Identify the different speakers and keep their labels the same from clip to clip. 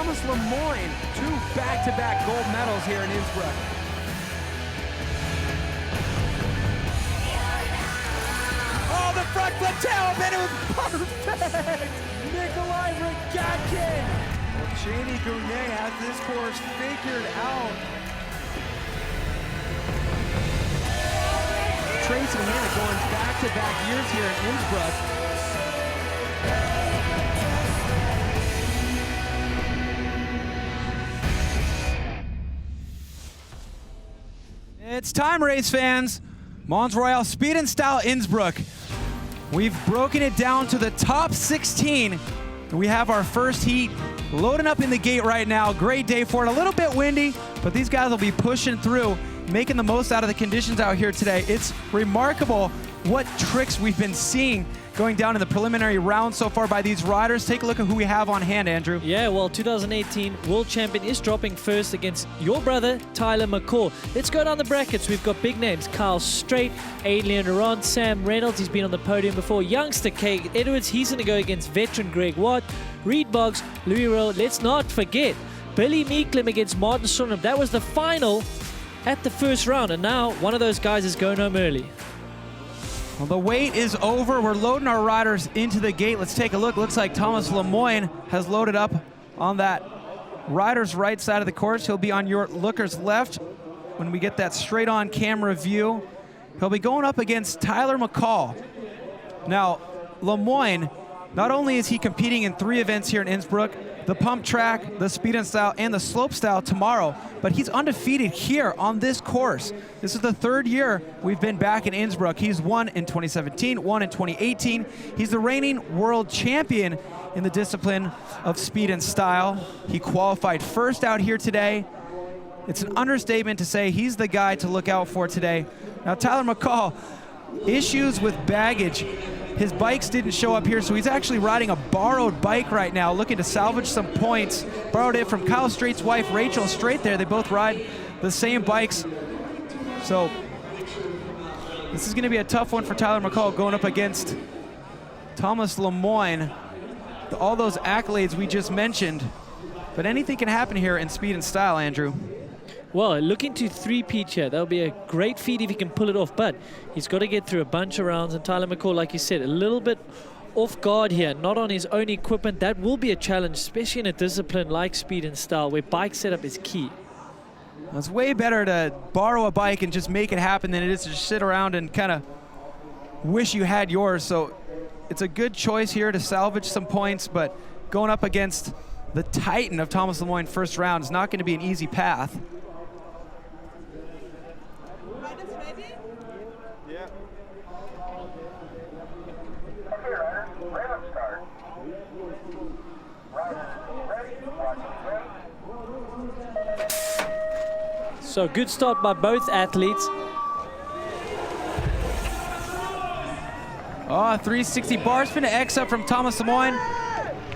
Speaker 1: Thomas Lemoyne, 2 back-to-back gold medals here in Innsbruck. Oh, the front flip tail, and it was perfect! Nikolai Regatkin! Well, Cheney Gounet has this course figured out. Trace and Hannah going back-to-back years here in Innsbruck. It's time, race fans. Mons Royale Speed and Style Innsbruck. We've broken it down to the top 16. We have our first heat loading up in the gate right now. Great day for it. A little bit windy, but these guys will be pushing through, making the most out of the conditions out here today. It's remarkable what tricks we've been seeing going down in the preliminary round so far by these riders. Take a look at who we have on hand, Andrew.
Speaker 2: Yeah, well, 2018 World Champion is dropping first against your brother, Tyler McCall. Let's go down the brackets. We've got big names. Kyle Strait, Adrian Aron, Sam Reynolds. He's been on the podium before. Youngster Kate Edwards. He's going to go against veteran Greg Watt. Reed Boggs, Louis Rowe. Let's not forget Billy Meeklem against Martin Soderstrom. That was the final at the first round, and now one of those guys is going home early.
Speaker 1: Well, the wait is over. We're loading our riders into the gate. Let's take a look. Looks like Thomas Lemoyne has loaded up on that rider's right side of the course. He'll be on your looker's left when we get that straight on camera view. He'll be going up against Tyler McCall. Now, Lemoyne, not only is he competing in 3 events here in Innsbruck, the pump track, the speed and style, and the slope style tomorrow, but he's undefeated here on this course. This is the 3rd year we've been back in Innsbruck. He's won in 2017, won in 2018. He's the reigning world champion in the discipline of speed and style. He qualified first out here today. It's an understatement to say he's the guy to look out for today. Now, Tyler McCall, issues with baggage. His bikes didn't show up here, so he's actually riding a borrowed bike right now, looking to salvage some points. Borrowed it from Kyle Strait's wife, Rachel Strait there. They both ride the same bikes. So this is gonna be a tough one for Tyler McCall going up against Thomas Lemoyne. All those accolades we just mentioned, but anything can happen here in speed and style, Andrew.
Speaker 2: Well, looking to 3-peat here. That'll be a great feat if he can pull it off, but he's got to get through a bunch of rounds, and Tyler McCall, like you said, a little bit off guard here, not on his own equipment. That will be a challenge, especially in a discipline like speed and style, where bike setup is key.
Speaker 1: It's way better to borrow a bike and just make it happen than it is to just sit around and kind of wish you had yours. So it's a good choice here to salvage some points, but going up against the titan of Thomas Lemoyne first round is not going to be an easy path.
Speaker 2: So good start by both athletes.
Speaker 1: Oh, 360 bar spin to X up from Thomas Lemoyne.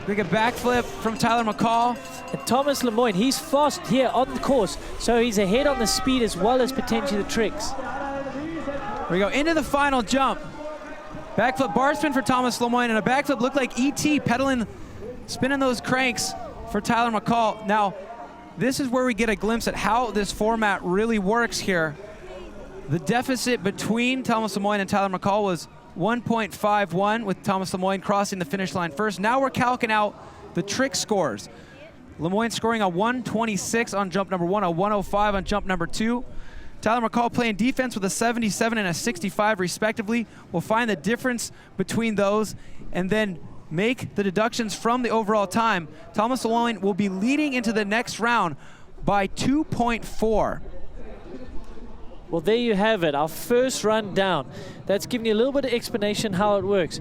Speaker 1: Big a backflip from Tyler McCall.
Speaker 2: And Thomas Lemoyne, he's fast here on the course, so he's ahead on the speed as well as potentially the tricks.
Speaker 1: Here we go into the final jump. Backflip bar spin for Thomas Lemoyne, and a backflip looked like E.T. pedaling, spinning those cranks for Tyler McCall. Now, this is where we get a glimpse at how this format really works here. The deficit between Thomas Lemoyne and Tyler McCall was 1.51, with Thomas Lemoyne crossing the finish line first. Now we're calcing out the trick scores. Lemoyne scoring a 126 on jump number 1, a 105 on jump number 2. Tyler McCall playing defense with a 77 and a 65 respectively. We'll find the difference between those and then make the deductions from the overall time. Thomas Lemoyne will be leading into the next round by 2.4.
Speaker 2: Well, there you have it, our first run down. That's giving you a little bit of explanation how it works.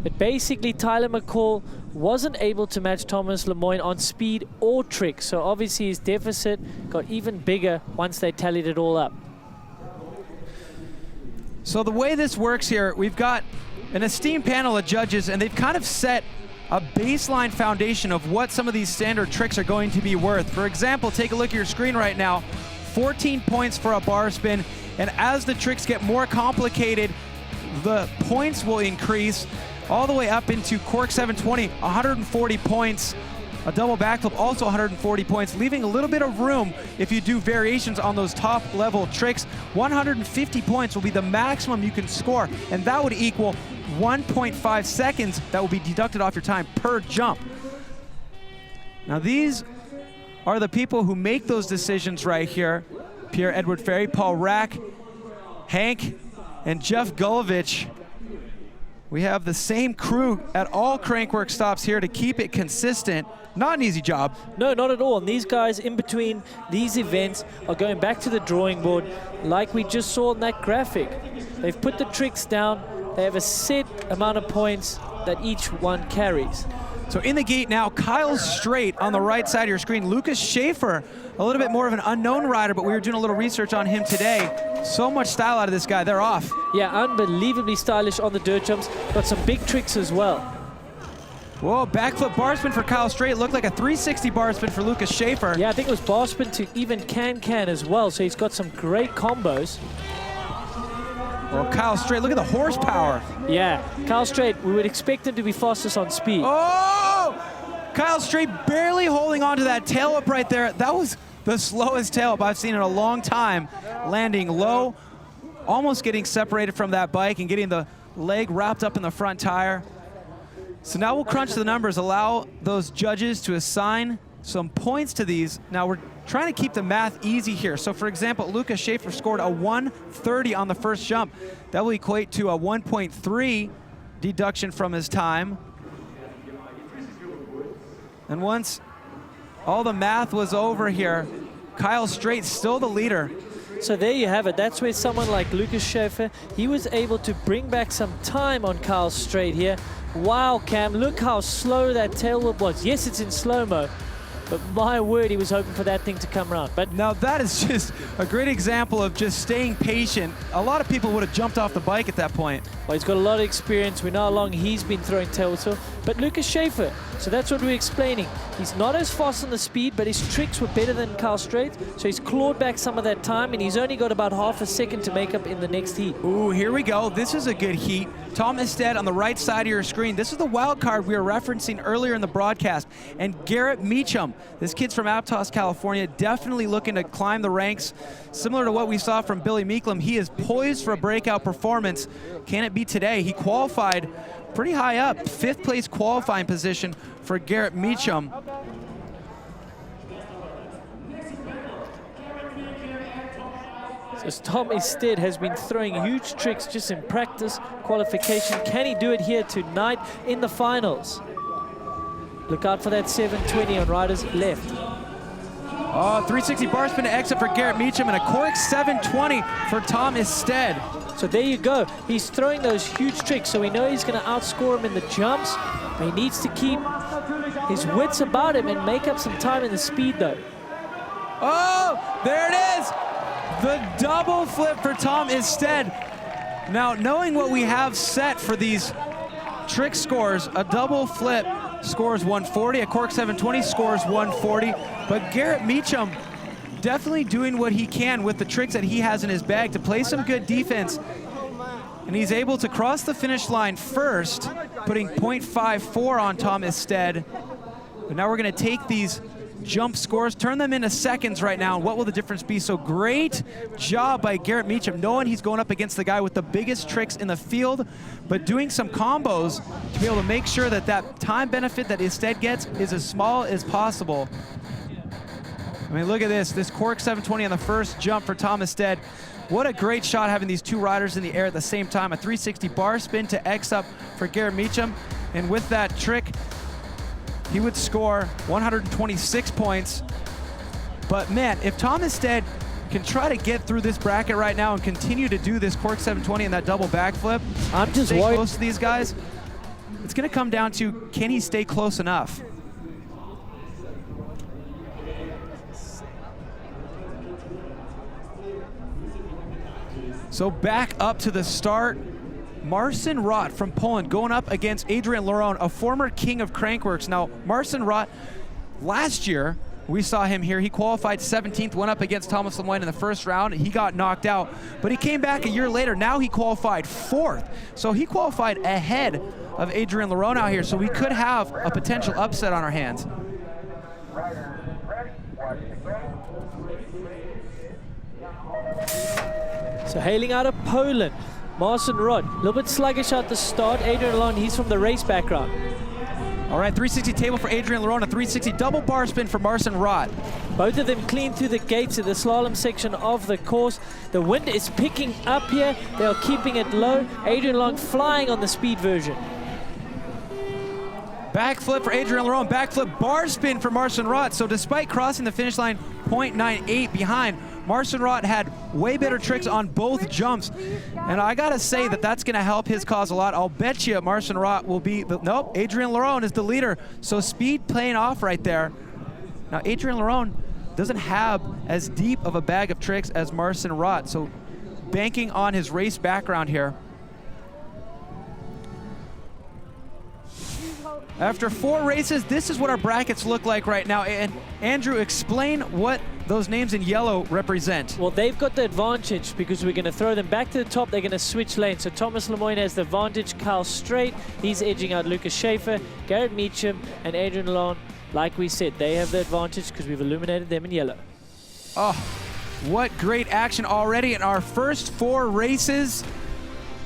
Speaker 2: But basically, Tyler McCall wasn't able to match Thomas Lemoyne on speed or trick, so obviously his deficit got even bigger once they tallied it all up.
Speaker 1: So the way this works here, we've got an esteemed panel of judges, and they've kind of set a baseline foundation of what some of these standard tricks are going to be worth. For example, take a look at your screen right now. 14 points for a bar spin, and as the tricks get more complicated, the points will increase all the way up into Cork 720, 140 points A double backflip, also 140 points, leaving a little bit of room if you do variations on those top level tricks. 150 points will be the maximum you can score, and that would equal 1.5 seconds that will be deducted off your time per jump. Now these are the people who make those decisions right here. Pierre-Edward Ferry, Paul Rack, Hank, and Jeff Gulovich. We have the same crew at all Crankworx stops here to keep it consistent. Not an easy job.
Speaker 2: No, not at all. And these guys in between these events are going back to the drawing board like we just saw in that graphic. They've put the tricks down. They have a set amount of points that each one carries.
Speaker 1: So in the gate now, Kyle Strait on the right side of your screen. Lucas Schaefer, a little bit more of an unknown rider, but we were doing a little research on him today. So much style out of this guy, they're off.
Speaker 2: Yeah, unbelievably stylish on the dirt jumps. Got some big tricks as well.
Speaker 1: Whoa, backflip bar spin for Kyle Strait. Looked like a 360 bar spin for Lucas Schaefer.
Speaker 2: Yeah, I think it was bar spin to even can as well, so he's got some great combos.
Speaker 1: Well, Kyle Strait, look at the horsepower.
Speaker 2: Yeah, Kyle Strait, we would expect him to be fastest on speed.
Speaker 1: Oh! Kyle Strait barely holding on to that tail up right there. That was the slowest tail up I've seen in a long time. Landing low, almost getting separated from that bike and getting the leg wrapped up in the front tire. So now we'll crunch the numbers, allow those judges to assign some points to these. Now we're trying to keep the math easy here. So for example, Lucas Schaefer scored a 130 on the first jump. That will equate to a 1.3 deduction from his time. And once all the math was over here, Kyle Strait still the leader.
Speaker 2: So there you have it. That's where someone like Lucas Schaefer, he was able to bring back some time on Kyle Strait here. Wow, Cam, look how slow that tail whip was. Yes, it's in slow-mo, but my word, he was hoping for that thing to come around. But
Speaker 1: now that is just a great example of just staying patient. A lot of people would have jumped off the bike at that point.
Speaker 2: Well, he's got a lot of experience. We know how long he's been throwing tail whips for. But Lucas Schaefer, so that's what we're explaining. He's not as fast on the speed, but his tricks were better than Kyle Strait. So he's clawed back some of that time, and he's only got about half a second to make up in the next heat.
Speaker 1: Ooh, here we go. This is a good heat. Tom Isted on the right side of your screen. This is the wild card we were referencing earlier in the broadcast. And Garrett Meacham, this kid's from Aptos, California, definitely looking to climb the ranks. Similar to what we saw from Billy Meeklem, he is poised for a breakout performance. Can it be today? He qualified pretty high up, 5th place qualifying position for Garrett Meacham.
Speaker 2: So Tom Isted has been throwing huge tricks just in practice, qualification. Can he do it here tonight in the finals? Look out for that 720 on riders left.
Speaker 1: Oh, 360 bar spin to exit for Garrett Meacham and a Crankworx 720 for Tom Isted.
Speaker 2: So there you go. He's throwing those huge tricks, so we know he's going to outscore him in the jumps. But he needs to keep his wits about him and make up some time in the speed, though.
Speaker 1: Oh, there it is. The double flip for Tom Isted. Now, knowing what we have set for these trick scores, a double flip scores 140, a Crankworx 720 scores 140, but Garrett Meacham definitely doing what he can with the tricks that he has in his bag to play some good defense. And he's able to cross the finish line first, putting 0.54 on Tom Isted. But now we're gonna take these jump scores, turn them into seconds right now, and what will the difference be? So great job by Garrett Meacham, knowing he's going up against the guy with the biggest tricks in the field, but doing some combos to be able to make sure that that time benefit that Isted gets is as small as possible. I mean, look at this Crankworx 720 on the first jump for Tom Isted. What a great shot having these two riders in the air at the same time. A 360 bar spin to X up for Garrett Meacham, and with that trick, he would score 126 points. But man, if Tom Isted can try to get through this bracket right now and continue to do this Crankworx 720 and that double backflip,
Speaker 2: I'm just
Speaker 1: stay
Speaker 2: worried
Speaker 1: close to these guys, it's gonna come down to, can he stay close enough? So back up to the start, Marcin Rott from Poland going up against Adrian Laron, a former king of Crankworx. Now, Marcin Rott, last year, we saw him here. He qualified 17th, went up against Thomas Lemoyne in the first round. He got knocked out, but he came back a year later. Now he qualified 4th. So he qualified ahead of Adrian Laron out here. So we could have a potential upset on our hands.
Speaker 2: So hailing out of Poland, Marcin Rod, a little bit sluggish at the start. Adrian Lalonde, he's from the race background.
Speaker 1: All right, 360 table for Adrian Lalonde, a 360 double bar spin for Marcin Rod.
Speaker 2: Both of them clean through the gates of the slalom section of the course. The wind is picking up here. They are keeping it low. Adrian Lalonde flying on the speed version.
Speaker 1: Backflip for Adrian Lalonde, backflip bar spin for Marcin Rod. So despite crossing the finish line 0.98 behind, Marcin Rod had way better tricks on both jumps. And I gotta say that that's gonna help his cause a lot. I'll bet you Marcin Rod will be, nope, Adrian Lalonde is the leader. So speed paying off right there. Now Adrian Lalonde doesn't have as deep of a bag of tricks as Marcin Rod. So banking on his race background here. After 4 races, this is what our brackets look like right now. And Andrew, explain what those names in yellow represent.
Speaker 2: Well, they've got the advantage because we're going to throw them back to the top. They're going to switch lanes. So Thomas Lemoyne has the advantage. Kyle Strait, he's edging out Lucas Schaefer. Garrett Meacham and Adrian Lalonde, like we said, they have the advantage because we've illuminated them in yellow.
Speaker 1: Oh, what great action already in our first 4 races.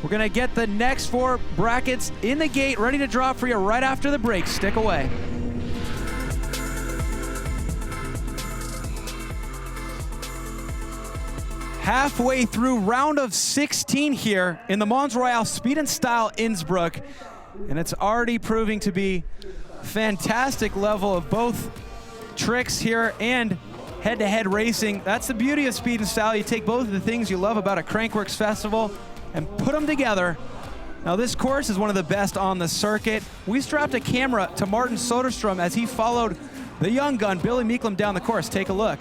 Speaker 1: We're going to get the next 4 brackets in the gate, ready to drop for you right after the break. Stick away. Halfway through round of 16 here in the Mons Royale Speed and Style Innsbruck. And it's already proving to be fantastic level of both tricks here and head-to-head racing. That's the beauty of Speed and Style. You take both of the things you love about a Crankworx festival and put them together. Now this course is one of the best on the circuit. We strapped a camera to Martin Soderstrom as he followed the young gun, Billy Meeklem, down the course. Take a look.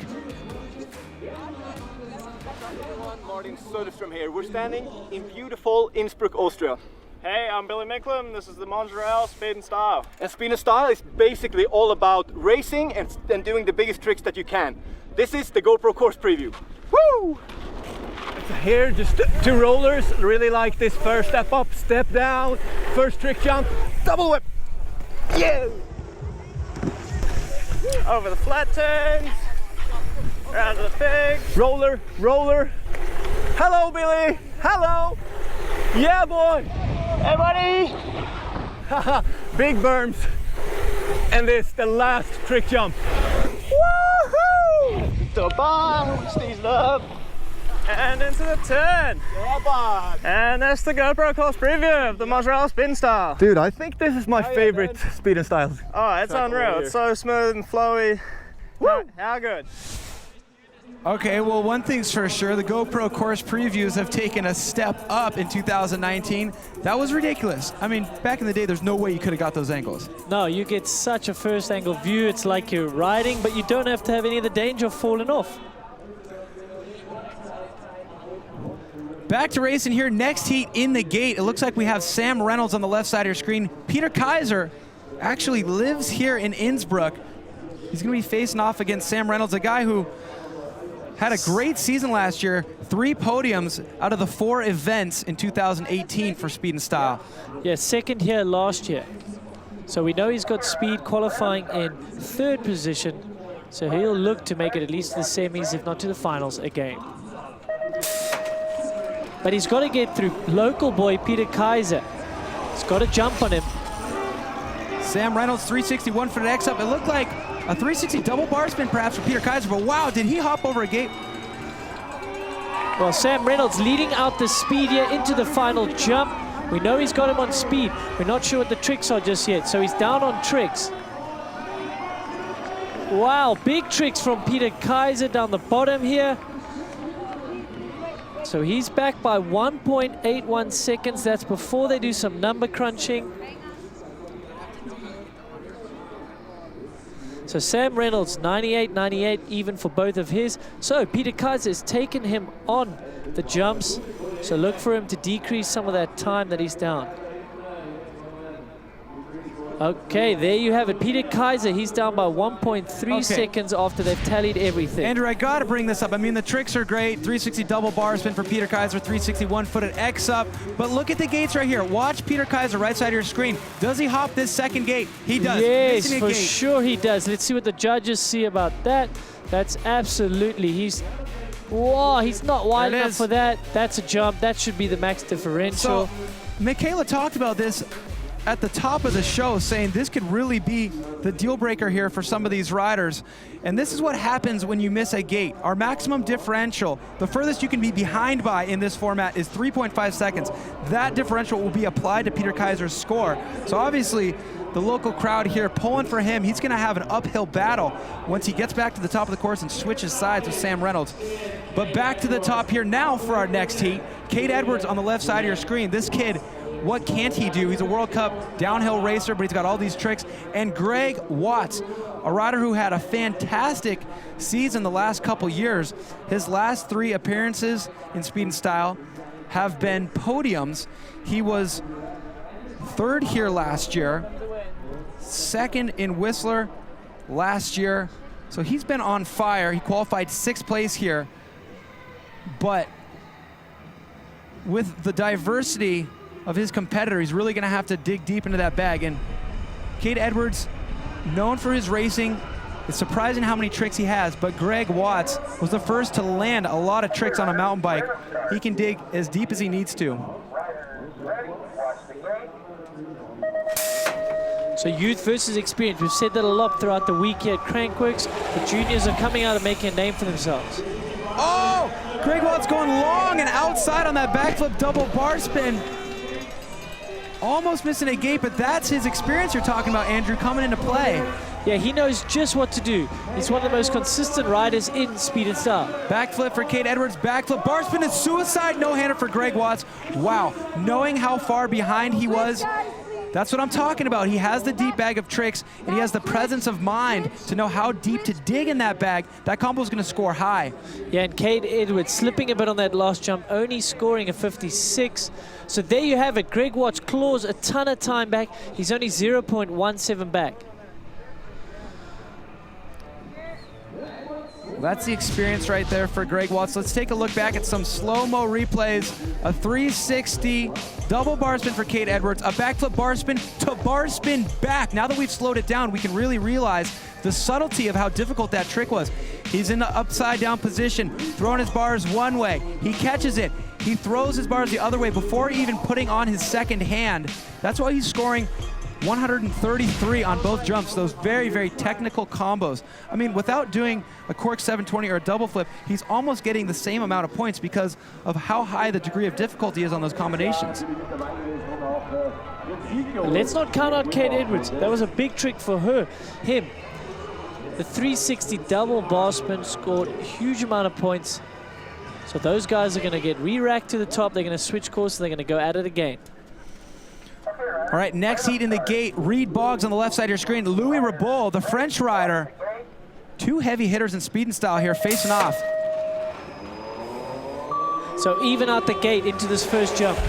Speaker 3: Martin Soderstrom here. We're standing in beautiful Innsbruck, Austria.
Speaker 4: Hey, I'm Billy Meeklem. This is the Mons Royale Speed and Style.
Speaker 3: And Speed and Style is basically all about racing and doing the biggest tricks that you can. This is the GoPro course preview. Woo! Here, just 2 rollers. Really like this first step up, step down, first trick jump, double whip. Yeah!
Speaker 4: Over the flat turns, around to the pig.
Speaker 3: Roller, roller. Hello, Billy. Hello. Yeah, boy.
Speaker 4: Hey, buddy.
Speaker 3: Big berms. And this, the last trick jump. Woohoo!
Speaker 4: To the bar, Steve's love. And into the turn.
Speaker 3: Yeah, bud.
Speaker 4: And that's the GoPro course preview of the Mons Royale Speed and Style.
Speaker 3: Dude, I think this is my favorite Speed and Style.
Speaker 4: Oh, it's unreal. It's so smooth and flowy.
Speaker 3: Woo!
Speaker 4: How good.
Speaker 1: Okay, well, one thing's for sure, the GoPro course previews have taken a step up in 2019. That was ridiculous. I mean, back in the day, there's no way you could have got those angles.
Speaker 2: No, you get such a first angle view. It's like you're riding, but you don't have to have any of the danger of falling off.
Speaker 1: Back to racing here, next heat in the gate. It looks like we have Sam Reynolds on the left side of your screen. Peter Kaiser actually lives here in Innsbruck. He's gonna be facing off against Sam Reynolds, a guy who had a great season last year, 3 podiums out of the 4 events in 2018 for Speed and Style.
Speaker 2: Yeah, second here last year. So we know he's got speed qualifying in 3rd position. So he'll look to make it at least to the semis, if not to the finals again. But he's got to get through local boy Peter Kaiser. He's got to jump on him.
Speaker 1: Sam Reynolds, 361 for the X-up. It looked like a 360 double bar spin perhaps for Peter Kaiser, but wow, did he hop over a gate?
Speaker 2: Well, Sam Reynolds leading out the speed here into the final jump. We know he's got him on speed. We're not sure what the tricks are just yet, so he's down on tricks. Wow, big tricks from Peter Kaiser down the bottom here. So he's back by 1.81 seconds. That's before they do some number crunching. So Sam Reynolds, 98 even for both of his. So Peter Kaiser has taken him on the jumps. So look for him to decrease some of that time that he's down. Okay, there you have it. Peter Kaiser, he's down by 1.3 seconds after they've tallied everything.
Speaker 1: Andrew, I gotta bring this up. I mean, the tricks are great. 360 double bar spin for Peter Kaiser, 361 footed X up. But look at the gates right here. Watch Peter Kaiser, right side of your screen. Does he hop this second gate? He does.
Speaker 2: Yes, for sure he does. Let's see what the judges see about that. That's absolutely, whoa, he's not wide enough for that. That's a jump. That should be the max differential.
Speaker 1: So, Michaela talked about this at the top of the show, saying this could really be the deal breaker here for some of these riders. And this is what happens when you miss a gate. Our maximum differential, the furthest you can be behind by in this format is 3.5 seconds. That differential will be applied to Peter Kaiser's score. So obviously, the local crowd here pulling for him. He's going to have an uphill battle once he gets back to the top of the course and switches sides with Sam Reynolds. But back to the top here now for our next heat. Cade Edwards on the left side of your screen. This kid, what can't he do? He's a World Cup downhill racer, but he's got all these tricks. And Greg Watts, a rider who had a fantastic season the last couple years. His last 3 appearances in Speed and Style have been podiums. He was 3rd here last year, 2nd in Whistler last year. So he's been on fire. He qualified 6th place here. But with the diversity of his competitor, he's really going to have to dig deep into that bag. And Cade Edwards, known for his racing, it's surprising how many tricks he has, but Greg Watts was the first to land a lot of tricks on a mountain bike. He can dig as deep as he needs to.
Speaker 2: So youth versus experience. We've said that a lot throughout the week here at Crankworx. The juniors are coming out and making a name for themselves.
Speaker 1: Oh! Greg Watts going long and outside on that backflip double bar spin. Almost missing a gate, but that's his experience you're talking about, Andrew, coming into play.
Speaker 2: Yeah, he knows just what to do. He's one of the most consistent riders in Speed and Style.
Speaker 1: Backflip for Cade Edwards, backflip, bar spin and suicide no-hander for Greg Watts. Wow, knowing how far behind he was, that's what I'm talking about. He has the deep bag of tricks, and he has the presence of mind to know how deep to dig in that bag. That combo is going to score high.
Speaker 2: Yeah, and Cade Edwards slipping a bit on that last jump, only scoring a 56. So there you have it. Greg Watts claws a ton of time back. He's only 0.17 back.
Speaker 1: That's the experience right there for Greg Watts. Let's take a look back at some slow-mo replays. A 360 double bar spin for Cade Edwards, a backflip bar spin to bar spin back. Now that we've slowed it down, we can really realize the subtlety of how difficult that trick was. He's in the upside down position, throwing his bars one way. He catches it. He throws his bars the other way before even putting on his second hand. That's why he's scoring 133 on both jumps, those very, very technical combos. I mean, without doing a cork 720 or a double flip, he's almost getting the same amount of points because of how high the degree of difficulty is on those combinations.
Speaker 2: Let's not count out Cade Edwards. That was a big trick for him. The 360 double bar spin scored a huge amount of points. So those guys are going to get re-racked to the top. They're going to switch course. They're going to go at it again.
Speaker 1: All right, next heat in the gate, Reed Boggs on the left side of your screen. Louis Rabol, the French rider. 2 heavy hitters in Speed and Style here facing off.
Speaker 2: So even out the gate into this first jump.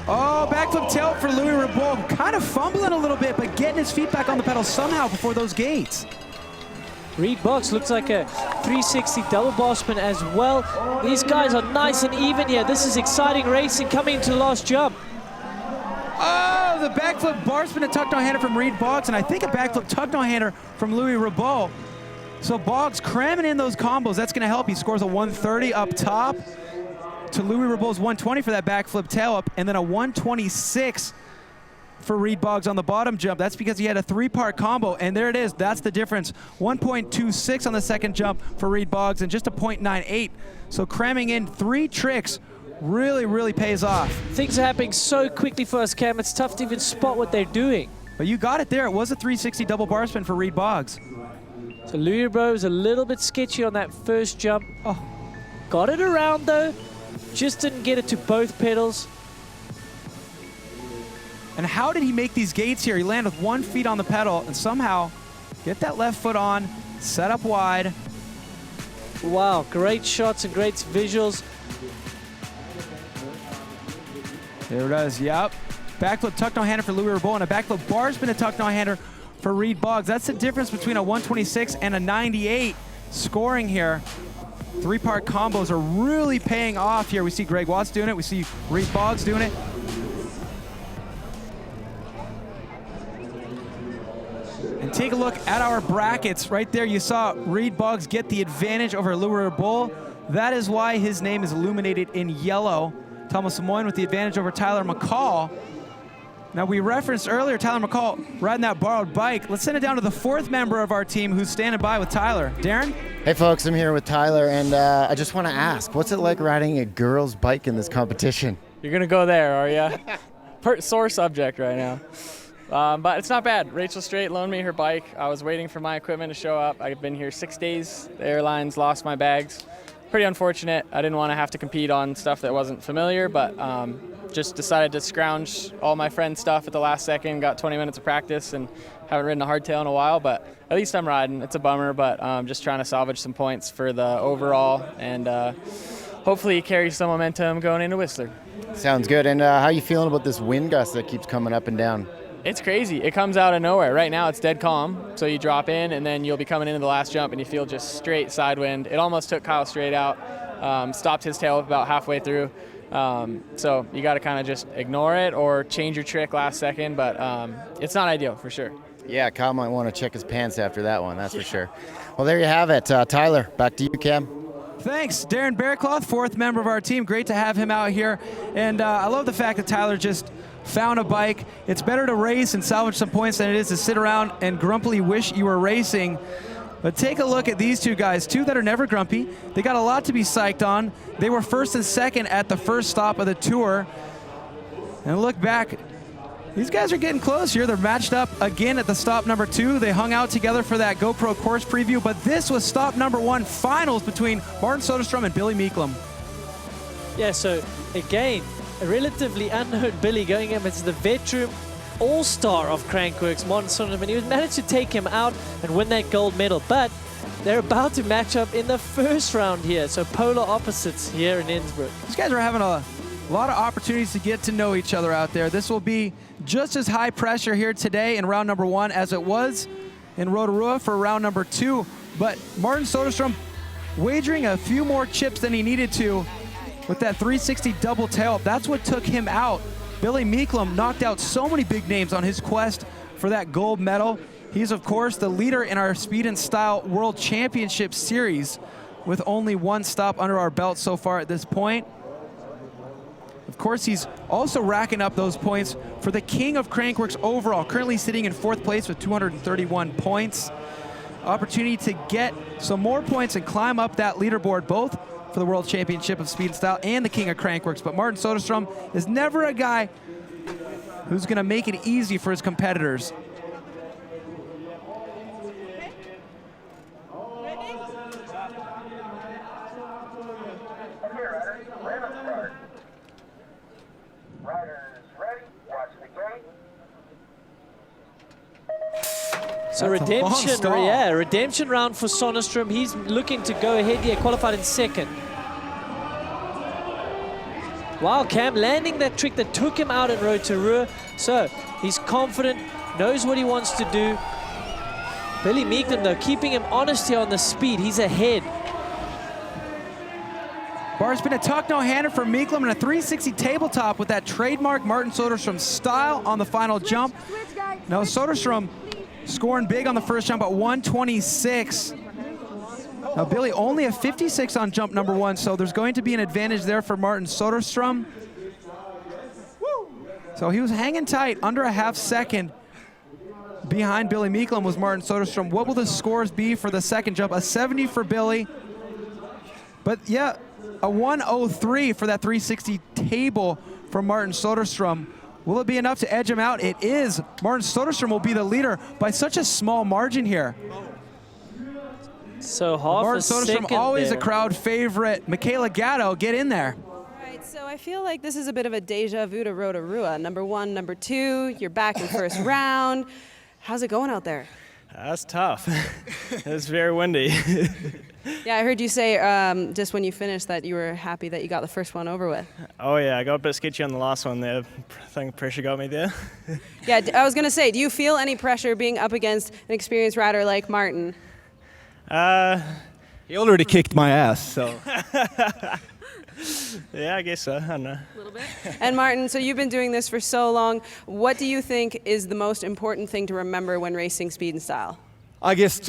Speaker 1: Oh, backflip tail for Louis Rabol. Kind of fumbling a little bit, but getting his feet back on the pedal somehow before those gates.
Speaker 2: Reed Boggs looks like a 360 double bar spin as well. These guys are nice and even here. This is exciting racing coming into the last jump.
Speaker 1: Oh, the backflip bar spin and tuck no-hander from Reed Boggs, and I think a backflip tuck no-hander from Louis Rabol. So Boggs cramming in those combos. That's going to help. He scores a 130 up top to Louis Rabol's 120 for that backflip tail up, and then a 126 for Reed Boggs on the bottom jump. That's because he had a 3-part combo, and there it is. That's the difference. 1.26 on the second jump for Reed Boggs and just a 0.98. So cramming in 3 tricks really, really pays off.
Speaker 2: Things are happening so quickly for us, Cam. It's tough to even spot what they're doing.
Speaker 1: But you got it there. It was a 360 double bar spin for Reed Boggs.
Speaker 2: So Louis Rabol is a little bit sketchy on that first jump.
Speaker 1: Oh,
Speaker 2: got it around though. Just didn't get it to both pedals.
Speaker 1: and how did he make these gates here? He landed with 1 foot on the pedal and somehow get that left foot on, set up wide.
Speaker 2: Wow, great shots and great visuals.
Speaker 1: There it is, yep. Backflip tuck no-hander for Louis Rabol and a backflip bar spin and tuck no-hander for Reed Boggs. That's the difference between a 126 and a 98 scoring here. 3-part combos are really paying off here. We see Greg Watts doing it. We see Reed Boggs doing it. And take a look at our brackets. Right there, you saw Reed Boggs get the advantage over Lurer Bull. That is why his name is illuminated in yellow. Thomas Lemoyne with the advantage over Tyler McCall. Now, we referenced earlier Tyler McCall riding that borrowed bike. Let's send it down to the fourth member of our team who's standing by with Tyler. Darren?
Speaker 5: Hey folks, I'm here with Tyler, and I just want to ask, what's it like riding a girl's bike in this competition?
Speaker 6: You're going to go there, are you? Sore subject right now. But it's not bad. Rachel Strait loaned me her bike. I was waiting for my equipment to show up. I've been here 6 days. The airlines lost my bags. Pretty unfortunate. I didn't want to have to compete on stuff that wasn't familiar, but just decided to scrounge all my friends' stuff at the last second, got 20 minutes of practice, and haven't ridden a hardtail in a while, but at least I'm riding. It's a bummer, but just trying to salvage some points for the overall and hopefully carry some momentum going into Whistler.
Speaker 5: Sounds good. And how are you feeling about this wind gust that keeps coming up and down?
Speaker 6: It's crazy. It comes out of nowhere. Right now it's dead calm, so you drop in and then you'll be coming into the last jump and you feel just straight side wind. It almost took Kyle Strait out, stopped his tail about halfway through. So you got to kind of just ignore it or change your trick last second, but it's not ideal for sure.
Speaker 5: Yeah, Kyle might want to check his pants after that one, that's for sure. Well, there you have it. Tyler, back to you, Cam.
Speaker 1: Thanks, Darren Bearcloth, fourth member of our team. Great to have him out here. And I love the fact that Tyler just found a bike. It's better to race and salvage some points than it is to sit around and grumpily wish you were racing. But take a look at these two guys, two that are never grumpy. They got a lot to be psyched on. They were first and second at the first stop of the tour. And look back, these guys are getting close here. They're matched up again at the stop number 2. They hung out together for that GoPro course preview, but this was stop number 1 finals between Martin Soderstrom and Billy Meeklum.
Speaker 2: Yeah, so again, a relatively unknown Billy going up against the veteran all-star of Crankworx, Mons, and he managed to take him out and win that gold medal. But they're about to match up in the first round here, so polar opposites here in Innsbruck.
Speaker 1: These guys are having a lot of opportunities to get to know each other out there. This will be just as high pressure here today in round number 1 as it was in Rotorua for round number 2. But Martin Soderstrom wagering a few more chips than he needed to with that 360 double tail. That's what took him out. Billy Meeklum knocked out so many big names on his quest for that gold medal. He's, of course, the leader in our Speed and Style World Championship Series with only 1 stop under our belt so far at this point. Of course, he's also racking up those points for the King of Crankworx overall, currently sitting in 4th place with 231 points. Opportunity to get some more points and climb up that leaderboard, both for the World Championship of Speed and Style and the King of Crankworx. But Martin Soderstrom is never a guy who's going to make it easy for his competitors.
Speaker 2: So redemption round for Soderstrom. He's looking to go ahead here, qualified in 2nd. Wow, Cam landing that trick that took him out in Rotorua. So he's confident, knows what he wants to do. Billy Meeklum, though, keeping him honest here on the speed. He's ahead.
Speaker 1: Bar's been a tuck no-hander for Meeklum and a 360 tabletop with that trademark Martin Soderstrom style on the final jump. Now Soderstrom scoring big on the first jump at 126. Now Billy only a 56 on jump number 1, so there's going to be an advantage there for Martin Soderstrom. So he was hanging tight, under a half second behind Billy Meeklum was Martin Soderstrom. What will the scores be for the second jump? A 70 for Billy, but yeah, a 103 for that 360 table from Martin Soderstrom. Will it be enough to edge him out? It is. Martin Soderstrom will be the leader by such a small margin here.
Speaker 2: So half
Speaker 1: Martin
Speaker 2: a second
Speaker 1: Soderstrom, always
Speaker 2: there.
Speaker 1: a crowd favorite. Michaela Gatto, get in there.
Speaker 7: All right, so I feel like this is a bit of a deja vu to Rotorua. Number 1, number 2, you're back in first round. How's it going out there?
Speaker 4: That's tough. It's very windy.
Speaker 7: Yeah, I heard you say just when you finished that you were happy that you got the first one over with.
Speaker 4: Oh yeah, I got a bit sketchy on the last one there. I think pressure got me there.
Speaker 7: Yeah, I was going to say, do you feel any pressure being up against an experienced rider like Martin?
Speaker 3: He already kicked my ass, so.
Speaker 4: Yeah, I guess so. I don't know.
Speaker 7: A little bit. And Martin, so you've been doing this for so long. What do you think is the most important thing to remember when racing speed and style?
Speaker 3: I guess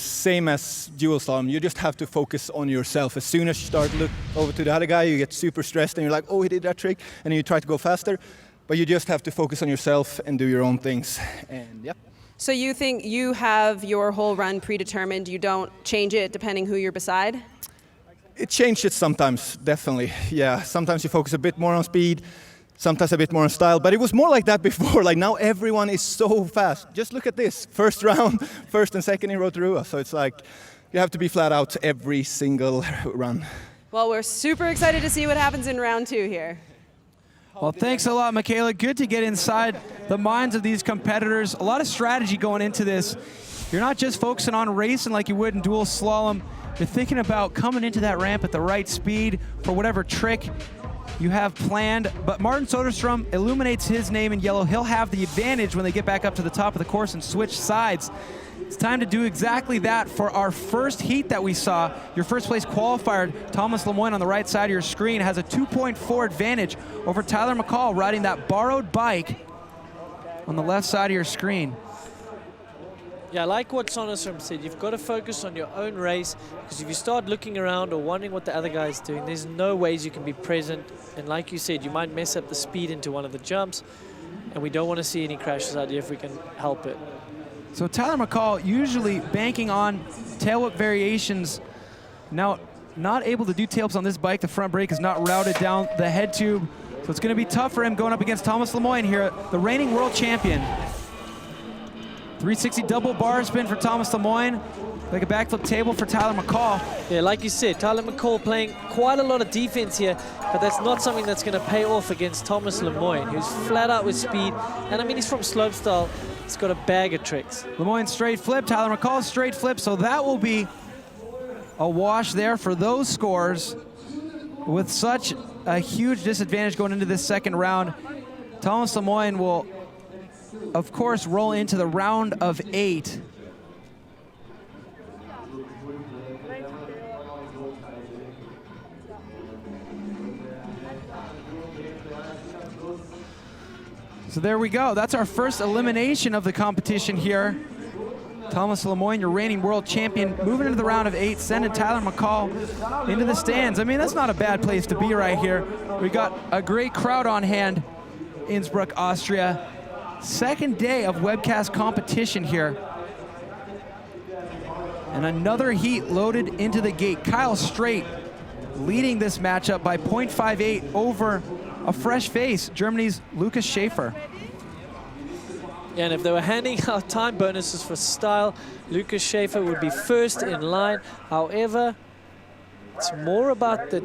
Speaker 3: same as dual slalom, you just have to focus on yourself. As soon as you start look over to the other guy, you get super stressed and you're like, oh, he did that trick, and then you try to go faster. But you just have to focus on yourself and do your own things. And yep.
Speaker 7: So you think you have your whole run predetermined, you don't change it depending who you're beside?
Speaker 3: It changes sometimes, definitely. Yeah, sometimes you focus a bit more on speed, sometimes a bit more on style, but it was more like that before. Like now everyone is so fast. Just look at this, first round, first and second in Rotorua. So it's like you have to be flat out every single run.
Speaker 7: Well, we're super excited to see what happens in round 2 here.
Speaker 1: Well, thanks a lot, Michaela. Good to get inside the minds of these competitors. A lot of strategy going into this. You're not just focusing on racing like you would in dual slalom. You're thinking about coming into that ramp at the right speed for whatever trick you have planned. But Martin Soderstrom illuminates his name in yellow. He'll have the advantage when they get back up to the top of the course and switch sides. It's time to do exactly that for our first heat that we saw. Your first place qualifier, Thomas Lemoyne, on the right side of your screen, has a 2.4 advantage over Tyler McCall riding that borrowed bike on the left side of your screen.
Speaker 2: Yeah, I like what Soderstrom said. You've got to focus on your own race, because if you start looking around or wondering what the other guy's doing, there's no ways you can be present. And like you said, you might mess up the speed into one of the jumps, and we don't want to see any crashes out here if we can help it.
Speaker 1: So Tyler McCall usually banking on tail whip variations. Now not able to do tail whips on this bike. The front brake is not routed down the head tube. So it's going to be tough for him going up against Thomas Lemoyne here, the reigning world champion. 360 double bar spin for Thomas Lemoyne. Like a backflip table for Tyler McCall.
Speaker 2: Yeah, like you said, Tyler McCall playing quite a lot of defense here, but that's not something that's going to pay off against Thomas Lemoyne, who's flat out with speed. And I mean, he's from slopestyle. He's got a bag of tricks.
Speaker 1: Lemoyne straight flip, Tyler McCall straight flip. So that will be a wash there for those scores. With such a huge disadvantage going into this second round, Thomas Lemoyne will, of course, roll into the round of 8. So there we go. That's our first elimination of the competition here. Thomas Lemoyne, your reigning world champion, moving into the round of 8, sending Tyler McCall into the stands. I mean, that's not a bad place to be right here. We got a great crowd on hand, Innsbruck, Austria. Second day of webcast competition here. And another heat loaded into the gate. Kyle Strait leading this matchup by 0.58 over a fresh face, Germany's Lukas Schaefer.
Speaker 2: Yeah, and if they were handing out time bonuses for style, Lukas Schaefer would be first in line. However, it's more about the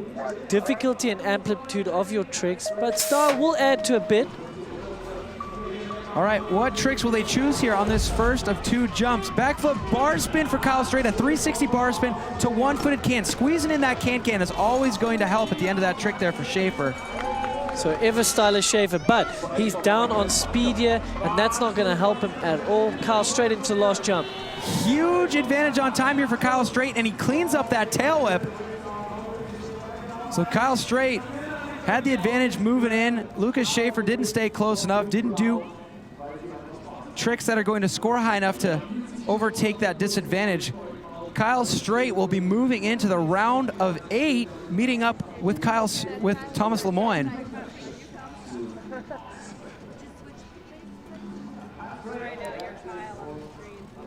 Speaker 2: difficulty and amplitude of your tricks, but style will add to a bit.
Speaker 1: All right, what tricks will they choose here on this first of 2 jumps? Backflip bar spin for Kyle Strait, a 360 bar spin to one-footed can. Squeezing in that can is always going to help at the end of that trick there for Schaefer.
Speaker 2: So ever stylish Schaefer, but he's down on speed here, and that's not going to help him at all. Kyle Strait into the last jump.
Speaker 1: Huge advantage on time here for Kyle Strait, and he cleans up that tail whip. So Kyle Strait had the advantage moving in. Lukas Schaefer didn't stay close enough, didn't do tricks that are going to score high enough to overtake that disadvantage. Kyle Strait will be moving into the round of 8, meeting up with Thomas Lemoyne.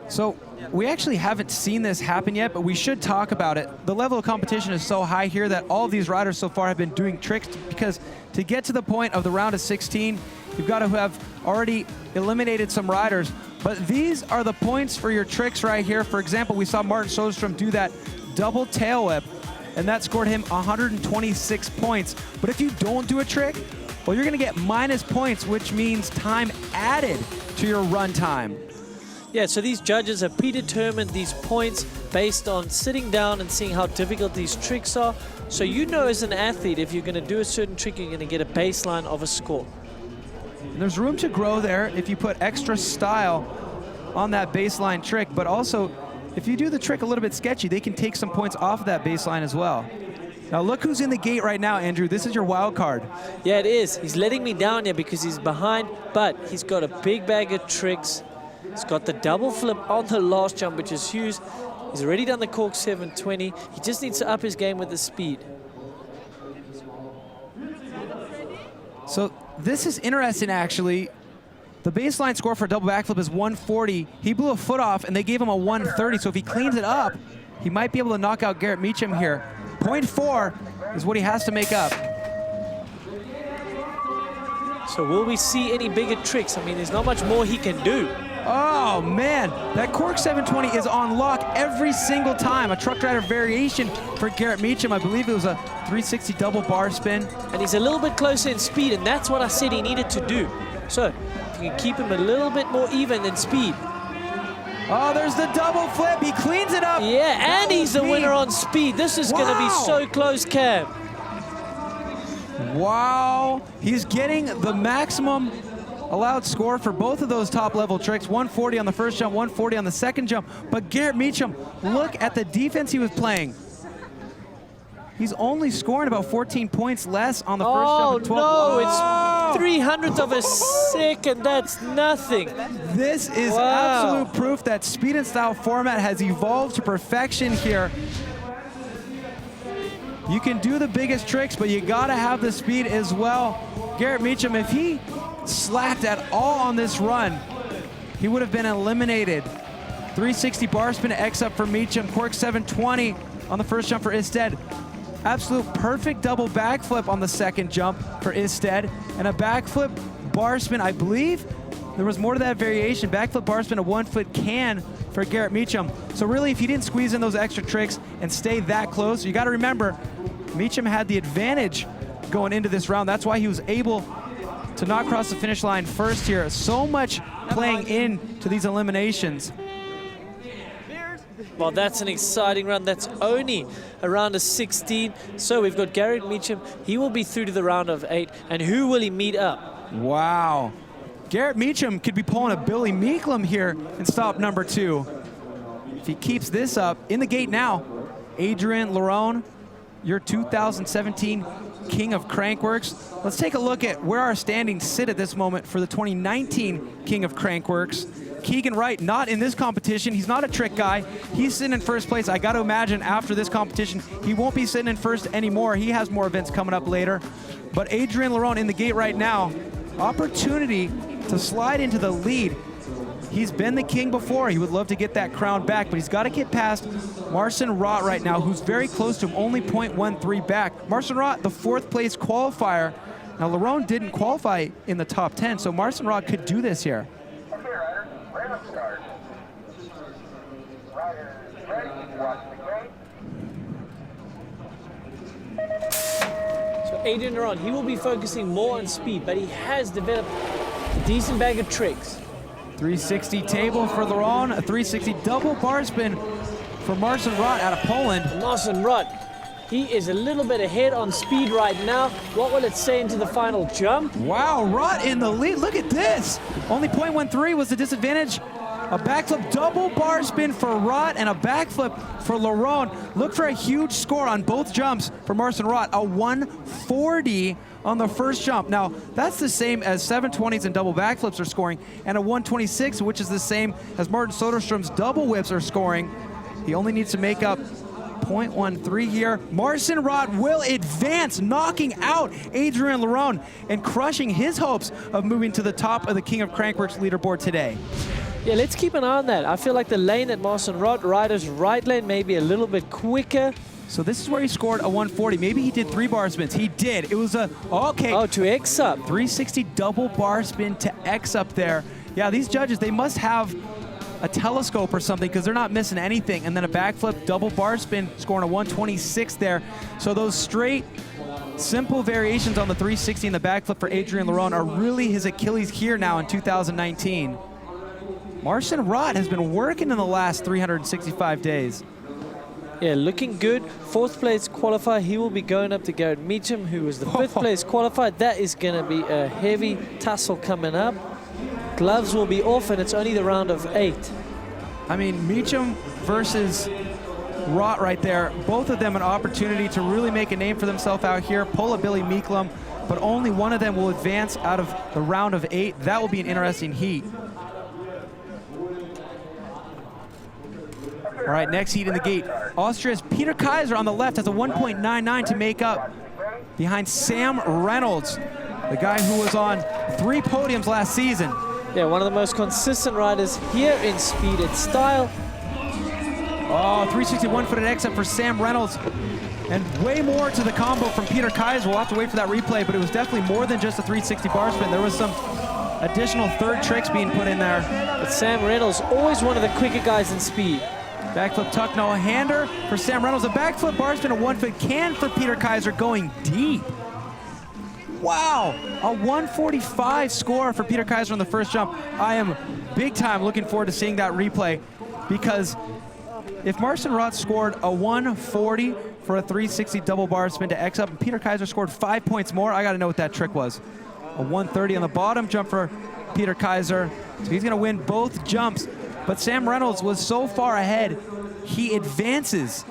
Speaker 1: So we actually haven't seen this happen yet, but we should talk about it. The level of competition is so high here that all of these riders so far have been doing tricks, because to get to the point of the round of 16, you've got to have already eliminated some riders. But these are the points for your tricks right here. For example, we saw Martin Soderstrom do that double tail whip, and that scored him 126 points. But if you don't do a trick, well, you're going to get minus points, which means time added to your run time.
Speaker 2: Yeah, so these judges have predetermined these points based on sitting down and seeing how difficult these tricks are. So you know as an athlete, if you're going to do a certain trick, you're going to get a baseline of a score.
Speaker 1: And there's room to grow there if you put extra style on that baseline trick, but also if you do the trick a little bit sketchy, they can take some points off of that baseline as well. Now look who's in the gate right now, Andrew. This is your wild card.
Speaker 2: Yeah, it is. He's letting me down here because he's behind, but he's got a big bag of tricks. He's got the double flip on the last jump, which is huge. He's already done the cork 720. He just needs to up his game with the speed.
Speaker 1: So this is interesting, actually. The baseline score for a double backflip is 140. He blew a foot off, and they gave him a 130. So if he cleans it up, he might be able to knock out Garrett Meacham here. 0.4 is what he has to make up.
Speaker 2: So will we see any bigger tricks? I mean, there's not much more he can do.
Speaker 1: Oh, man. That cork 720 is on lock every single time. A truck rider variation for Garrett Meacham. I believe it was a 360 double bar spin.
Speaker 2: And he's a little bit closer in speed, and that's what I said he needed to do. So if you can keep him a little bit more even in speed.
Speaker 1: Oh, there's the double flip. He cleans it up.
Speaker 2: Yeah, and he's the winner on speed. This is going to be so close, Cam.
Speaker 1: Wow. He's getting the maximum allowed score for both of those top-level tricks. 140 on the first jump, 140 on the second jump. But Garrett Meacham, look at the defense he was playing. He's only scoring about 14 points less on the first jump.
Speaker 2: Oh, no, it's 300th of a second. That's nothing.
Speaker 1: This is absolute proof that speed and style format has evolved to perfection here. You can do the biggest tricks, but you gotta have the speed as well. Garrett Meacham, if he slacked at all on this run, he would have been eliminated. 360 bar spin to X up for Meacham. Cork 720 on the first jump for Isted. Absolute perfect double backflip on the second jump for Isted. And a backflip bar spin, I believe there was more to that variation. Backflip bar spin, a 1 foot can for Garrett Meacham. So really, if he didn't squeeze in those extra tricks and stay that close, you got to remember, Meacham had the advantage going into this round. That's why he was able to not cross the finish line first here. So much playing into these eliminations.
Speaker 2: Well, that's an exciting run. That's only a round of 16. So we've got Garrett Meacham. He will be through to the round of 8. And who will he meet up?
Speaker 1: Wow. Garrett Meacham could be pulling a Billy Meeklum here in stop number 2. If he keeps this up, in the gate now, Adrian Lerone, your 2017 King of Crankworx. Let's take a look at where our standings sit at this moment for the 2019 King of Crankworx. Keegan Wright, not in this competition. He's not a trick guy. He's sitting in first place. I got to imagine after this competition, he won't be sitting in first anymore. He has more events coming up later. But Adrian Lerone in the gate right now, opportunity to slide into the lead. He's been the king before. He would love to get that crown back, but he's got to get past Marcin Rott right now, who's very close to him, only 0.13 back. Marcin Rott, the 4th place qualifier. Now, Lerone didn't qualify in the top 10, so Marcin Rott could do this here.
Speaker 2: So Adrian Lerone, he will be focusing more on speed, but he has developed a decent bag of tricks.
Speaker 1: 360 table for Lerone, a 360 double bar spin for Marcin Rott out of Poland.
Speaker 2: Marcin Rott, he is a little bit ahead on speed right now. What will it say into the final jump?
Speaker 1: Wow, Rott in the lead. Look at this. Only 0.13 was the disadvantage. A backflip double bar spin for Rott and a backflip for Lerone. Look for a huge score on both jumps for Marcin Rott, a 140 on the first jump. Now, that's the same as 720s and double backflips are scoring, and a 126, which is the same as Martin Soderstrom's double whips are scoring. He only needs to make up 0.13 here. Marcin Rott will advance, knocking out Adrian Lerone and crushing his hopes of moving to the top of the King of Crankworx leaderboard today.
Speaker 2: Yeah, let's keep an eye on that. I feel like the lane that Marcin Rott, Ryder's right lane, may be a little bit quicker.
Speaker 1: So this is where he scored a 140. Maybe he did 3 bar spins. He did. It was a, okay.
Speaker 2: Oh, to X up.
Speaker 1: 360 double bar spin to X up there. Yeah, these judges, they must have a telescope or something because they're not missing anything. And then a backflip double bar spin scoring a 126 there. So those straight, simple variations on the 360 and the backflip for Adrian Lerone are really his Achilles here now in 2019. Marcin Rott has been working in the last 365 days.
Speaker 2: Yeah, looking good. 4th place qualifier. He will be going up to Garrett Meacham, who was the 5th place qualifier. That is going to be a heavy tussle coming up. Gloves will be off, and it's only the round of 8.
Speaker 1: I mean, Meacham versus Rott right there. Both of them an opportunity to really make a name for themselves out here. Pull a Billy Meeklum, but only one of them will advance out of the round of 8. That will be an interesting heat. All right, next heat in the gate. Austria's Peter Kaiser on the left has a 1.99 to make up behind Sam Reynolds, the guy who was on 3 podiums last season.
Speaker 2: Yeah, one of the most consistent riders here in speed and style.
Speaker 1: Oh, 361 footed exit for Sam Reynolds. And way more to the combo from Peter Kaiser. We'll have to wait for that replay, but it was definitely more than just a 360 bar spin. There was some additional third tricks being put in there.
Speaker 2: But Sam Reynolds, always one of the quicker guys in speed.
Speaker 1: Backflip tuck no hander for Sam Reynolds. A backflip bar spin, a 1-foot can for Peter Kaiser going deep. Wow, a 145 score for Peter Kaiser on the first jump. I am big time looking forward to seeing that replay, because if Marcin Rott scored a 140 for a 360 double bar spin to X up, and Peter Kaiser scored 5 points more, I gotta know what that trick was. A 130 on the bottom jump for Peter Kaiser. So he's gonna win both jumps, but Sam Reynolds was so far ahead, he advances.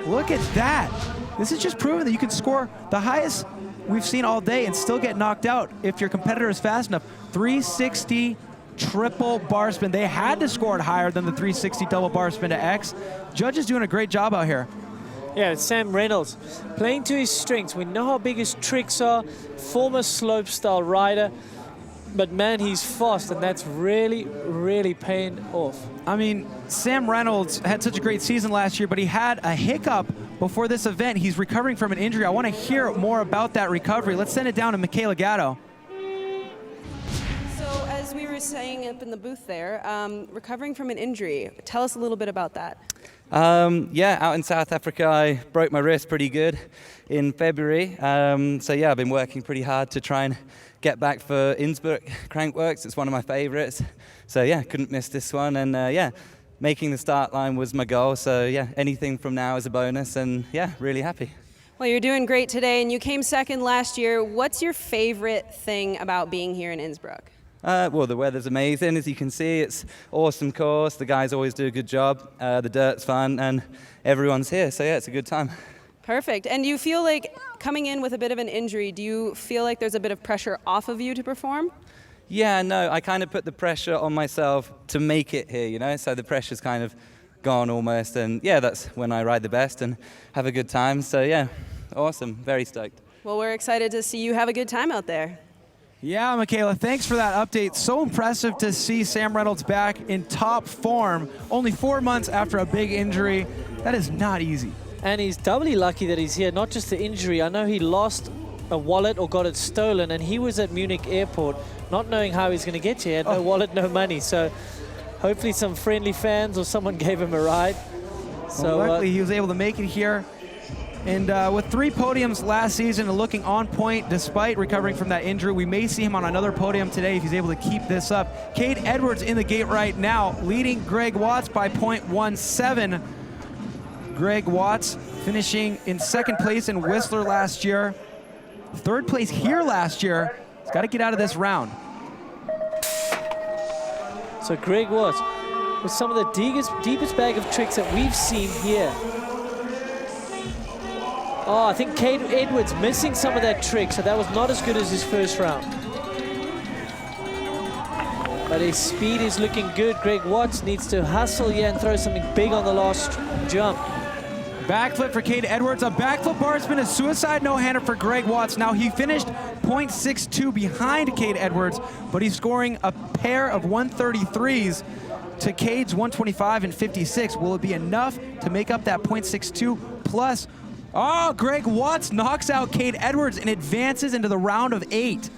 Speaker 1: Look at that. This is just proving that you can score the highest we've seen all day and still get knocked out if your competitor is fast enough. 360 triple bar spin. They had to score it higher than the 360 double bar spin to X. Judge is doing a great job out here.
Speaker 2: Yeah, it's Sam Reynolds playing to his strengths. We know how big his tricks are. Former slope style rider. But man, he's fast, and that's really, really paying off.
Speaker 1: I mean, Sam Reynolds had such a great season last year, but he had a hiccup before this event. He's recovering from an injury. I want to hear more about that recovery. Let's send it down to Michaela Gatto.
Speaker 7: So as we were saying up in the booth there, recovering from an injury. Tell us a little bit about that.
Speaker 8: Yeah, out in South Africa, I broke my wrist pretty good in February. So yeah, I've been working pretty hard to try and get back for Innsbruck Crankworx. It's one of my favorites. So yeah, couldn't miss this one. And yeah, making the start line was my goal. So yeah, anything from now is a bonus, and yeah, really happy.
Speaker 7: Well, you're doing great today, and you came second last year. What's your favorite thing about being here in Innsbruck?
Speaker 8: Well, the weather's amazing. As you can see, it's awesome course. The guys always do a good job. The dirt's fun, and everyone's here. So yeah, it's a good time.
Speaker 7: Perfect. And do you feel like coming in with a bit of an injury, do you feel like there's a bit of pressure off of you to perform?
Speaker 8: Yeah, no, I kind of put the pressure on myself to make it here, you know, so the pressure's kind of gone almost, and yeah, that's when I ride the best and have a good time. So yeah, awesome, very stoked.
Speaker 7: Well, we're excited to see you have a good time out there.
Speaker 1: Yeah, Michaela, thanks for that update. So impressive to see Sam Reynolds back in top form only 4 months after a big injury. That is not easy.
Speaker 2: And he's doubly lucky that he's here, not just the injury. I know he lost a wallet or got it stolen, and he was at Munich airport not knowing how he's going to get here. He had no wallet, no money. So hopefully some friendly fans or someone gave him a ride. So
Speaker 1: well, luckily he was able to make it here. And with 3 podiums last season and looking on point despite recovering from that injury, we may see him on another podium today if he's able to keep this up. Cade Edwards in the gate right now, leading Greg Watts by 0.17. Greg Watts finishing in 2nd place in Whistler last year. 3rd place here last year. He's got to get out of this round.
Speaker 2: So Greg Watts with some of the deepest bag of tricks that we've seen here. Oh, I think Cade Edwards missing some of that trick, so that was not as good as his first round. But his speed is looking good. Greg Watts needs to hustle here and throw something big on the last jump.
Speaker 1: Backflip for Cade Edwards. A backflip bar spin, a suicide no-hander for Greg Watts. Now he finished 0.62 behind Cade Edwards, but he's scoring a pair of 133s to Cade's 125 and 56. Will it be enough to make up that 0.62 plus? Oh, Greg Watts knocks out Cade Edwards and advances into the round of 8.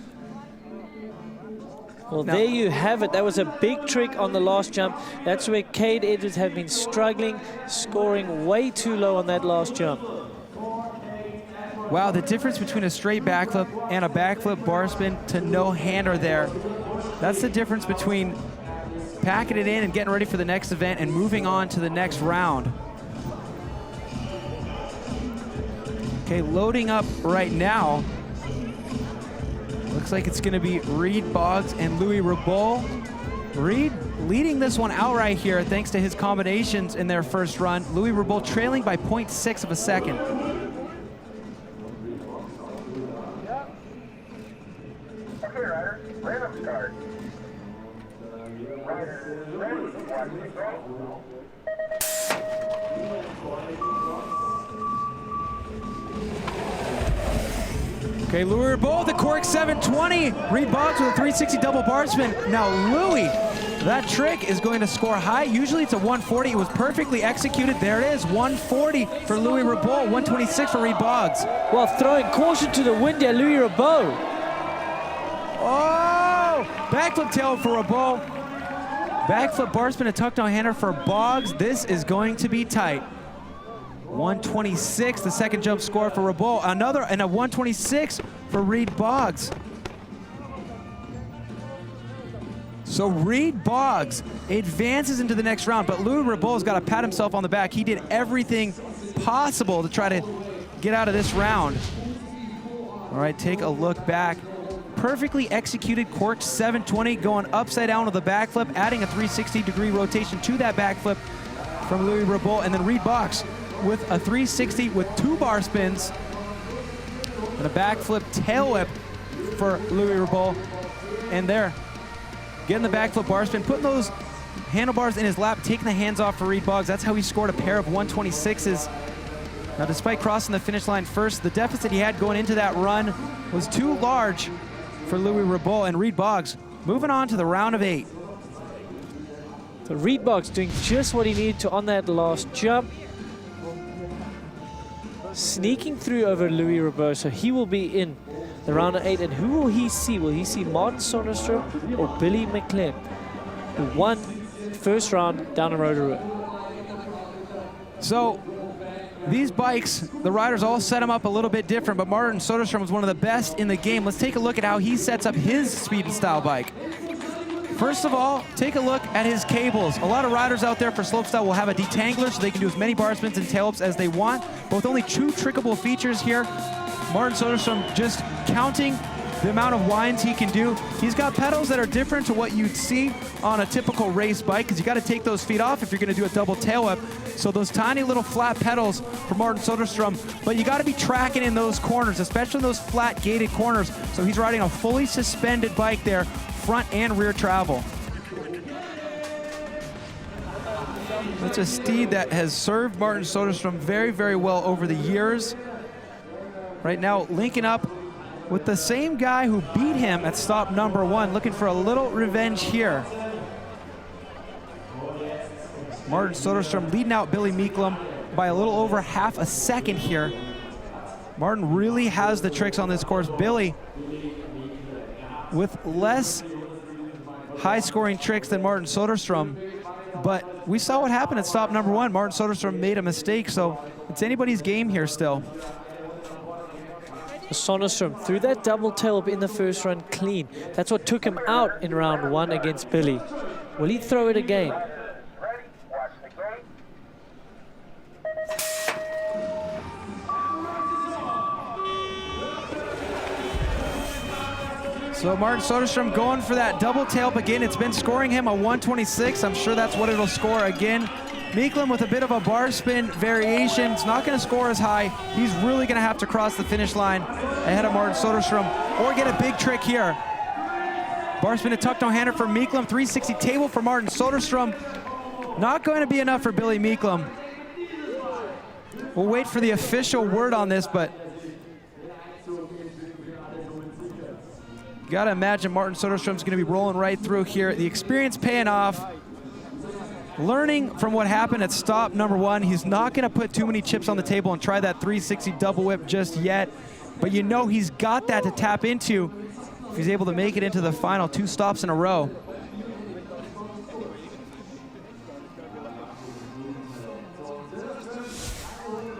Speaker 2: Well, there you have it. That was a big trick on the last jump. That's where Cade Edwards have been struggling, scoring way too low on that last jump.
Speaker 1: Wow, the difference between a straight backflip and a backflip bar spin to no-hander there. That's the difference between packing it in and getting ready for the next event and moving on to the next round. Okay, loading up right now. Looks like it's going to be Reed Boggs and Louis Rabot. Reed leading this one outright here thanks to his combinations in their first run. Louis Rebaud trailing by 0.6 of a second.
Speaker 9: Okay, Ryder, random start. Ryder, ready, watch the go.
Speaker 1: Okay, Louis Rebaud, the Cork 720. Reed Boggs with a 360 double bar spin. Now Louis, that trick is going to score high. Usually it's a 140. It was perfectly executed. There it is, 140 for Louis Rebaud, 126 for Reed Boggs.
Speaker 2: Well, throwing caution to the wind there, Louis Rebaud.
Speaker 1: Oh! Backflip tail for Rebaud. Backflip bar spin, a tuck down hander for Boggs. This is going to be tight. 126, the second jump score for Rebaud. Another, and a 126 for Reed Boggs. So Reed Boggs advances into the next round, but Louis Rebaud's got to pat himself on the back. He did everything possible to try to get out of this round. All right, take a look back. Perfectly executed Cork 720 going upside down with a backflip, adding a 360-degree rotation to that backflip from Louis Rebaud, and then Reed Boggs with a 360 with 2 bar spins and a backflip tail whip for Louis Rebaud. And there, getting the backflip bar spin, putting those handlebars in his lap, taking the hands off for Reed Boggs. That's how he scored a pair of 126s. Now, despite crossing the finish line first, the deficit he had going into that run was too large for Louis Rebaud, and Reed Boggs moving on to the round of 8.
Speaker 2: So Reed Boggs doing just what he needed to on that last jump. Sneaking through over Louis Rebaud, so he will be in the round of 8. And who will he see? Will he see Martin Soderstrom or Billy McLean, who won first round down the Rotorua?
Speaker 1: So these bikes, the riders all set them up a little bit different, but Martin Soderstrom was one of the best in the game. Let's take a look at how he sets up his speed and style bike. First of all, take a look at his cables. A lot of riders out there for slopestyle will have a detangler so they can do as many bar spins and tail whips as they want. But with only 2 trickable features here, Martin Soderstrom just counting the amount of winds he can do. He's got pedals that are different to what you'd see on a typical race bike, because you got to take those feet off if you're going to do a double tail whip. So those tiny little flat pedals for Martin Soderstrom, but you got to be tracking in those corners, especially those flat gated corners. So he's riding a fully suspended bike there, front and rear travel. That's a steed that has served Martin Soderstrom very, very well over the years. Right now, linking up with the same guy who beat him at stop number 1, looking for a little revenge here. Martin Soderstrom leading out Billy Meeklum by a little over half a second here. Martin really has the tricks on this course. Billy with less high-scoring tricks than Martin Soderstrom, but we saw what happened at stop number 1. Martin Soderstrom made a mistake, so it's anybody's game here still.
Speaker 2: Soderstrom threw that double tail up in the first run clean. That's what took him out in round 1 against Billy. Will he throw it again?
Speaker 9: Ready, watch the gate.
Speaker 1: So Martin Soderstrom going for that double tail up again. It's been scoring him a 126. I'm sure that's what it'll score again. Meeklum with a bit of a bar spin variation. It's not going to score as high. He's really going to have to cross the finish line ahead of Martin Soderstrom or get a big trick here. Bar spin, a tuck down hander for Meeklum. 360 table for Martin Soderstrom. Not going to be enough for Billy Meeklum. We'll wait for the official word on this, but got to imagine Martin Soderstrom's going to be rolling right through here. The experience paying off. Learning from what happened at stop number 1, he's not going to put too many chips on the table and try that 360 double whip just yet. But you know he's got that to tap into if he's able to make it into the final 2 stops in a row.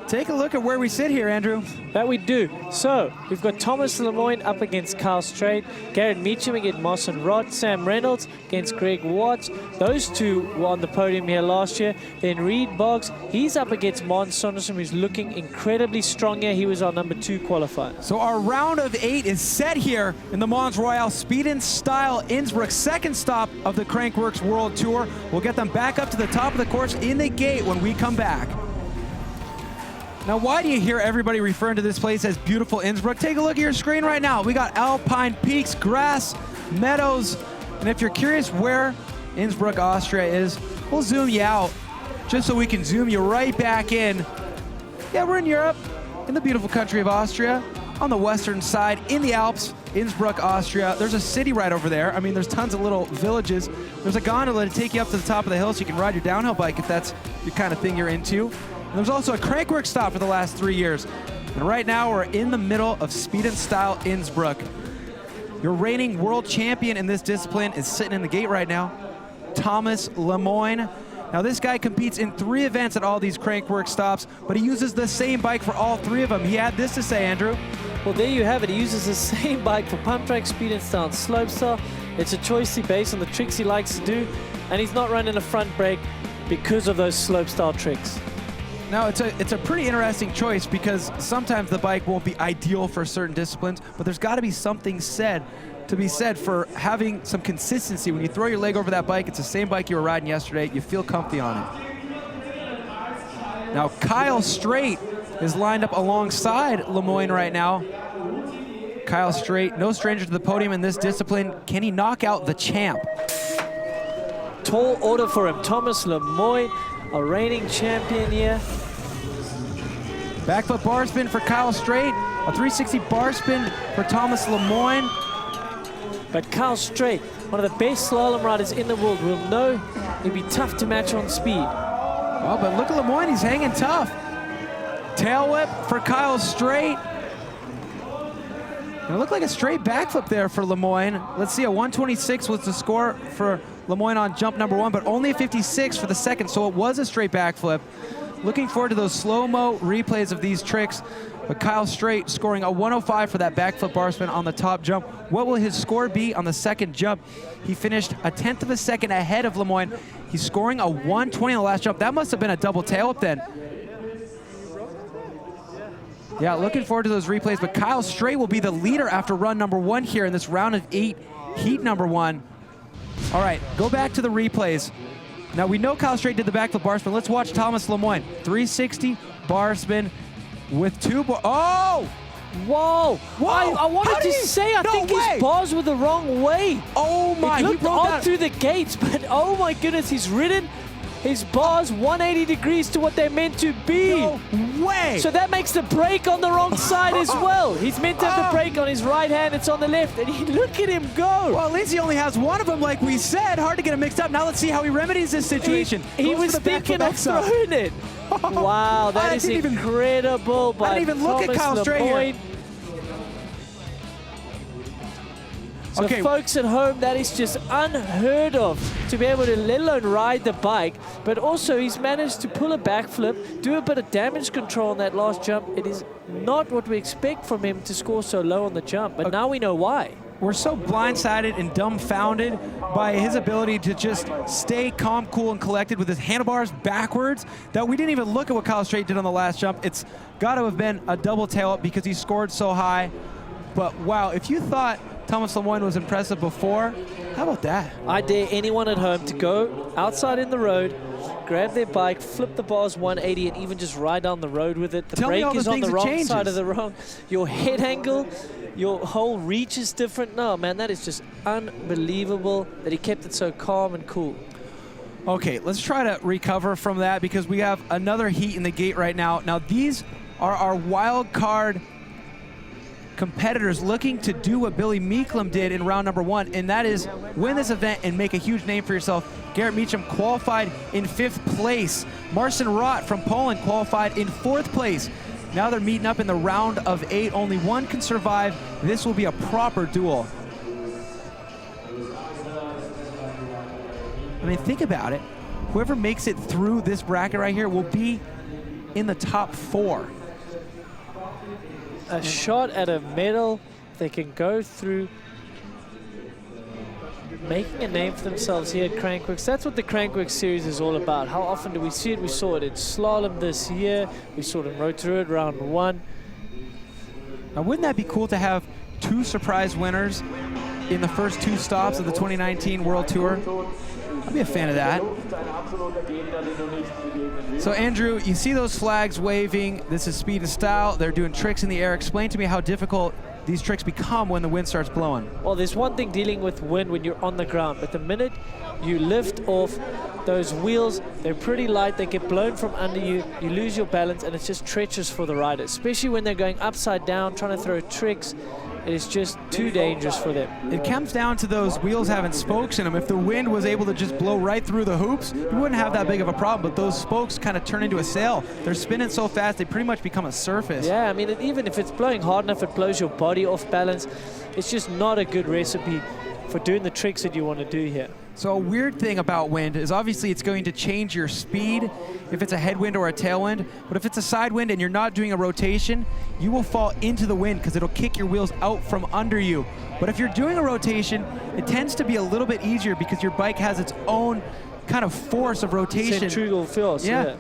Speaker 1: Take a look at where we sit here, Andrew.
Speaker 2: That we do. So, we've got Thomas Lemoyne up against Kyle Strait, Garrett Meacham against Mons and Rod, Sam Reynolds against Greg Watts. Those two were on the podium here last year. Then Reed Boggs, he's up against Mons Soderstrom, who's looking incredibly strong here. He was our number 2 qualifier.
Speaker 1: So our round of 8 is set here in the Mons Royale Sweden style Innsbruck, second stop of the Crankworx World Tour. We'll get them back up to the top of the course in the gate when we come back. Now, why do you hear everybody referring to this place as beautiful Innsbruck? Take a look at your screen right now. We got alpine peaks, grass, meadows, and if you're curious where Innsbruck, Austria is, we'll zoom you out just so we can zoom you right back in. Yeah, we're in Europe, in the beautiful country of Austria, on the western side, in the Alps, Innsbruck, Austria. There's a city right over there. I mean, there's tons of little villages. There's a gondola to take you up to the top of the hill so you can ride your downhill bike if that's the kind of thing you're into. And there's also a Crankworx stop for the last 3 years. And right now, we're in the middle of Sweden-style Innsbruck. Your reigning world champion in this discipline is sitting in the gate right now, Thomas Lemoyne. Now, this guy competes in 3 events at all these Crankworx stops, but he uses the same bike for all 3 of them. He had this to say, Andrew.
Speaker 2: Well, there you have it. He uses the same bike for pump track, speed and style, and slopestyle. It's a choice based on the tricks he likes to do, and he's not running a front brake because of those slopestyle tricks.
Speaker 1: Now, it's a pretty interesting choice because sometimes the bike won't be ideal for certain disciplines, but there's got to be something to be said for having some consistency. When you throw your leg over that bike, it's the same bike you were riding yesterday. You feel comfy on it. Now, Kyle Strait is lined up alongside Lemoyne right now. Kyle Strait, no stranger to the podium in this discipline. Can he knock out the champ?
Speaker 2: Tall order for him. Thomas Lemoyne, a reigning champion here.
Speaker 1: Backfoot bar spin for Kyle Strait. A 360 bar spin for Thomas Lemoyne.
Speaker 2: But Kyle Strait, one of the best slalom riders in the world, will know it'd be tough to match on speed.
Speaker 1: Oh, but look at Lemoyne, he's hanging tough. Tail whip for Kyle Strait. And it looked like a straight backflip there for Lemoyne. Let's see, a 126 was the score for Lemoyne on jump number 1, but only a 56 for the second, so it was a straight backflip. Looking forward to those slow-mo replays of these tricks. But Kyle Strait scoring a 105 for that backflip bar spin on the top jump. What will his score be on the second jump? He finished a 1/10 of a second ahead of Lemoyne. He's scoring a 120 on the last jump. That must have been a double tail whip then. Yeah, looking forward to those replays, but Kyle Strait will be the leader after run number 1 here in this round of 8, heat number 1. All right, go back to the replays. Now, we know Kyle Strait did the backflip bar spin. Let's watch Thomas Lemoyne. 360 bar spin with 2 bar. Oh!
Speaker 2: Whoa!
Speaker 1: Whoa!
Speaker 2: I wanted to say, I think his bars were the wrong way.
Speaker 1: Oh my!
Speaker 2: It looked odd through the gates, but oh my goodness, he's ridden his bars 180 degrees to what they're meant to be.
Speaker 1: No way!
Speaker 2: So that makes the brake on the wrong side as well. He's meant to have the brake on his right hand, it's on the left, and look at him go.
Speaker 1: Well, at least he only has one of them, like we said. Hard to get him mixed up. Now let's see how he remedies this situation.
Speaker 2: He was thinking of throwing it. Wow, that is incredible by
Speaker 1: I didn't even look at Kyle Strait here.
Speaker 2: So
Speaker 1: okay,
Speaker 2: folks at home, that is just unheard of to be able to let alone ride the bike, but also he's managed to pull a backflip, do a bit of damage control on that last jump. It is not what we expect from him to score so low on the jump, but now we know why.
Speaker 1: We're so blindsided and dumbfounded by his ability to just stay calm, cool, and collected with his handlebars backwards that we didn't even look at what Kyle Strait did on the last jump. It's got to have been a double tail up because he scored so high. But wow, if you thought Thomas Lemoyne was impressive before, how about that?
Speaker 2: I dare anyone at home to go outside in the road, grab their bike, flip the bars 180, and even just ride down the road with it. The brake is on the wrong side of the wrong. Your head angle, your whole reach is different. No, man, that is just unbelievable that he kept it so calm and cool.
Speaker 1: Okay, let's try to recover from that because we have another heat in the gate right now. Now, these are our wild card competitors looking to do what Billy Meeklem did in round number 1, and that is win this event and make a huge name for yourself. Garrett Meacham qualified in 5th place. Marcin Rott from Poland qualified in 4th place. Now they're meeting up in the round of 8. Only one can survive. This will be a proper duel. I mean, think about it. Whoever makes it through this bracket right here will be in the top 4.
Speaker 2: A shot at a medal, they can go through, making a name for themselves here at Crankworx. That's what the Crankworx series is all about. How often do we see it? We saw it in slalom this year. We saw it in Rotorua round 1.
Speaker 1: Now, wouldn't that be cool to have 2 surprise winners in the first 2 stops of the 2019 World Tour? I'd be a fan of that. So Andrew, you see those flags waving. This is speed and style. They're doing tricks in the air. Explain to me how difficult these tricks become when the wind starts blowing.
Speaker 2: Well, there's one thing dealing with wind when you're on the ground, but the minute you lift off those wheels, they're pretty light, they get blown from under you, you lose your balance, and it's just treacherous for the riders, especially when they're going upside down, trying to throw tricks. It is just too dangerous for them.
Speaker 1: It comes down to those wheels having spokes in them. If the wind was able to just blow right through the hoops, you wouldn't have that big of a problem, but those spokes kind of turn into a sail. They're spinning so fast, they pretty much become a surface.
Speaker 2: Yeah, I mean, even if it's blowing hard enough, it blows your body off balance. It's just not a good recipe for doing the tricks that you want to do here.
Speaker 1: So a weird thing about wind is obviously it's going to change your speed if it's a headwind or a tailwind, but if it's a side wind and you're not doing a rotation, you will fall into the wind because it'll kick your wheels out from under you. But if you're doing a rotation, it tends to be a little bit easier because your bike has its own kind of force of rotation.
Speaker 2: Centrifugal force, yeah.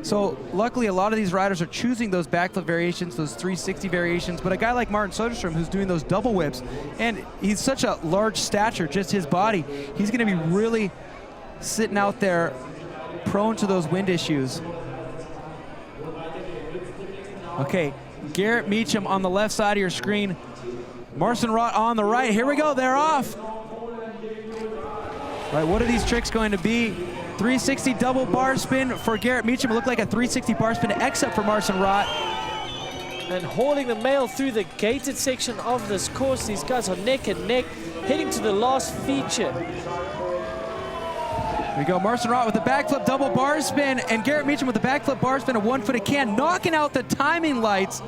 Speaker 1: So luckily a lot of these riders are choosing those backflip variations, those 360 variations, but a guy like Martin Soderstrom who's doing those double whips, and he's such a large stature, just his body, he's gonna be really sitting out there prone to those wind issues. Okay, Garrett Meacham on the left side of your screen, Marcin Rott on the right. Here we go, they're off. All right, what are these tricks going to be? 360 double bar spin for Garrett Meacham. It looked like a 360 bar spin except for Marcin Rott.
Speaker 2: And hauling the male through the gated section of this course. These guys are neck and neck, heading to the last feature.
Speaker 1: Here we go, Marcin Rott with the backflip double bar spin, and Garrett Meacham with the backflip bar spin, a 1-footed can, knocking out the timing lights.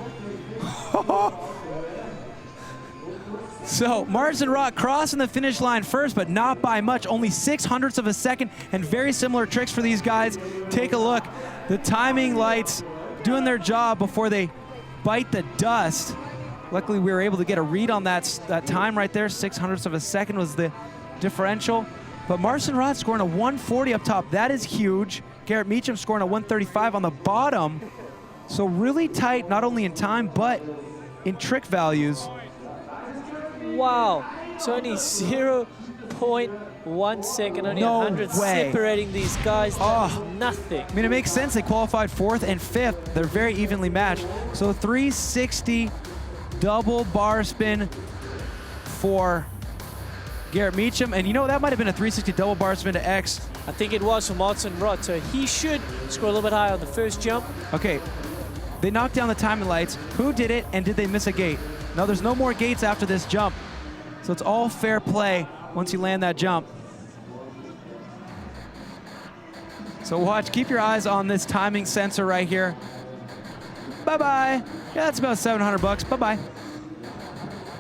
Speaker 1: So Marcin Rott crossing the finish line first, but not by much, only 0.06 of a second, and very similar tricks for these guys. Take a look, the timing lights doing their job before they bite the dust. Luckily we were able to get a read on that time right there. 0.06 of a second was the differential. But Marcin Rott scoring a 140 up top, that is huge. Garrett Meacham scoring a 135 on the bottom. So really tight, not only in time, but in trick values.
Speaker 2: Wow, it's only 0.1 second, only
Speaker 1: No
Speaker 2: 100
Speaker 1: way.
Speaker 2: separating these guys. That's nothing.
Speaker 1: I mean, it makes sense. They qualified 4th and 5th. They're very evenly matched. So 360 double bar spin for Garrett Meacham. And you know, that might have been a 360 double bar spin to X.
Speaker 2: I think it was for Marcin Rott, so he should score a little bit higher on the first jump.
Speaker 1: Okay, they knocked down the timing lights. Who did it, and did they miss a gate? No, there's no more gates after this jump. So it's all fair play once you land that jump. So watch, keep your eyes on this timing sensor right here. Bye-bye. Yeah, that's about 700 bucks. Bye-bye.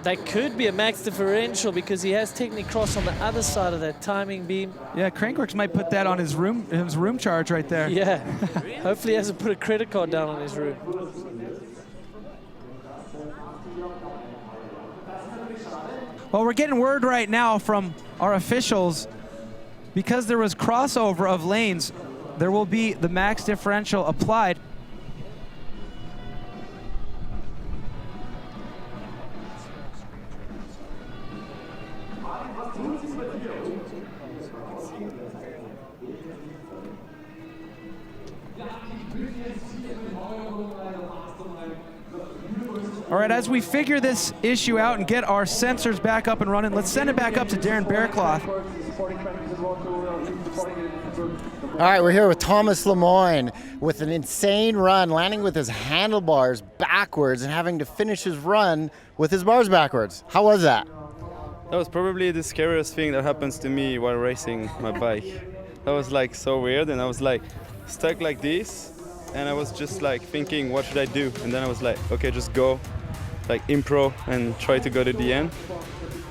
Speaker 2: That could be a max differential because he has technically crossed on the other side of that timing beam.
Speaker 1: Yeah, Crankworx might put that on his room charge right there.
Speaker 2: Yeah, hopefully he hasn't put a credit card down on his room.
Speaker 1: Well, we're getting word right now from our officials, because there was crossover of lanes, there will be the max differential applied. All right, as we figure this issue out and get our sensors back up and running, let's send it back up to Darren Bearcloth.
Speaker 5: All right, we're here with Thomas Lemoyne with an insane run, landing with his handlebars backwards and having to finish his run with his bars backwards. How was that?
Speaker 10: That was probably the scariest thing that happens to me while racing my bike. That was like so weird, and I was like stuck like this, and I was just like thinking, what should I do? And then I was like, okay, just go, like impro and try to go to the end.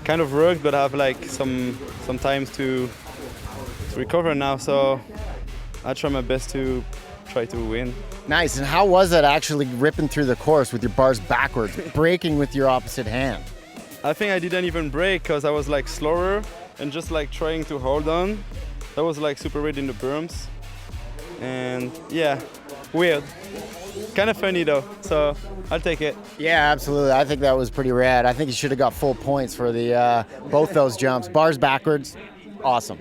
Speaker 10: Kind of worked, but I have like some time to recover now, so I try my best to try to win.
Speaker 5: Nice. And how was it actually ripping through the course with your bars backwards, braking with your opposite hand?
Speaker 10: I think I didn't even brake because I was like slower and just like trying to hold on. That was like super weird in the berms. And yeah, weird. Kind of funny though, so I'll take it.
Speaker 5: Yeah, absolutely. I think that was pretty rad. I think you should have got full points for the both those jumps. Bars backwards, awesome.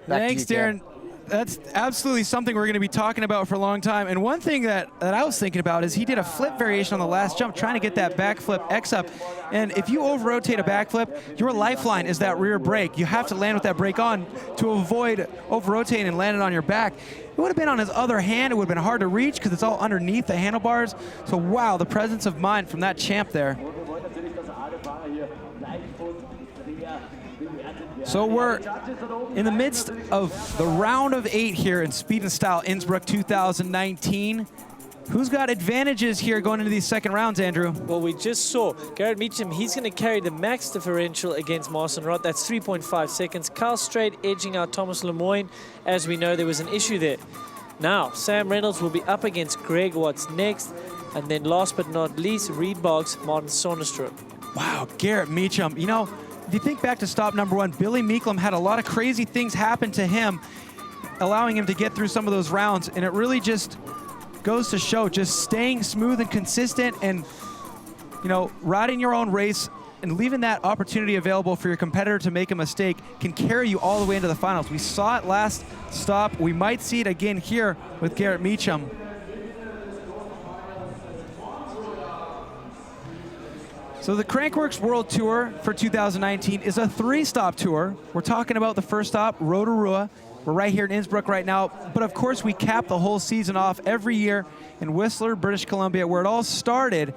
Speaker 1: Thanks, Darren. That's absolutely something we're going to be talking about for a long time. And one thing that I was thinking about is he did a flip variation on the last jump, trying to get that backflip X up. And if you over-rotate a backflip, your lifeline is that rear brake. You have to land with that brake on to avoid over-rotating and landing on your back. It would have been on his other hand. It would have been hard to reach because it's all underneath the handlebars. So wow, the presence of mind from that champ there. So we're in the midst of the round of 8 here in Speed and Style Innsbruck 2019. Who's got advantages here going into these second rounds, Andrew?
Speaker 2: Well, we just saw Garrett Meacham. He's going to carry the max differential against Marcin Rott. That's 3.5 seconds. Carl Strait edging out Thomas Lemoyne. As we know, there was an issue there. Now, Sam Reynolds will be up against Greg Watts next. And then last but not least, Reed Boggs, Martin Soderstrom.
Speaker 1: Wow, Garrett Meacham. You know, if you think back to stop number 1, Billy Meeklem had a lot of crazy things happen to him, allowing him to get through some of those rounds. And it really just goes to show just staying smooth and consistent and, you know, riding your own race and leaving that opportunity available for your competitor to make a mistake can carry you all the way into the finals. We saw it last stop. We might see it again here with Garrett Meacham. So the Crankworx World Tour for 2019 is a 3-stop tour. We're talking about the first stop, Rotorua. We're right here in Innsbruck right now, but of course we cap the whole season off every year in Whistler, British Columbia, where it all started,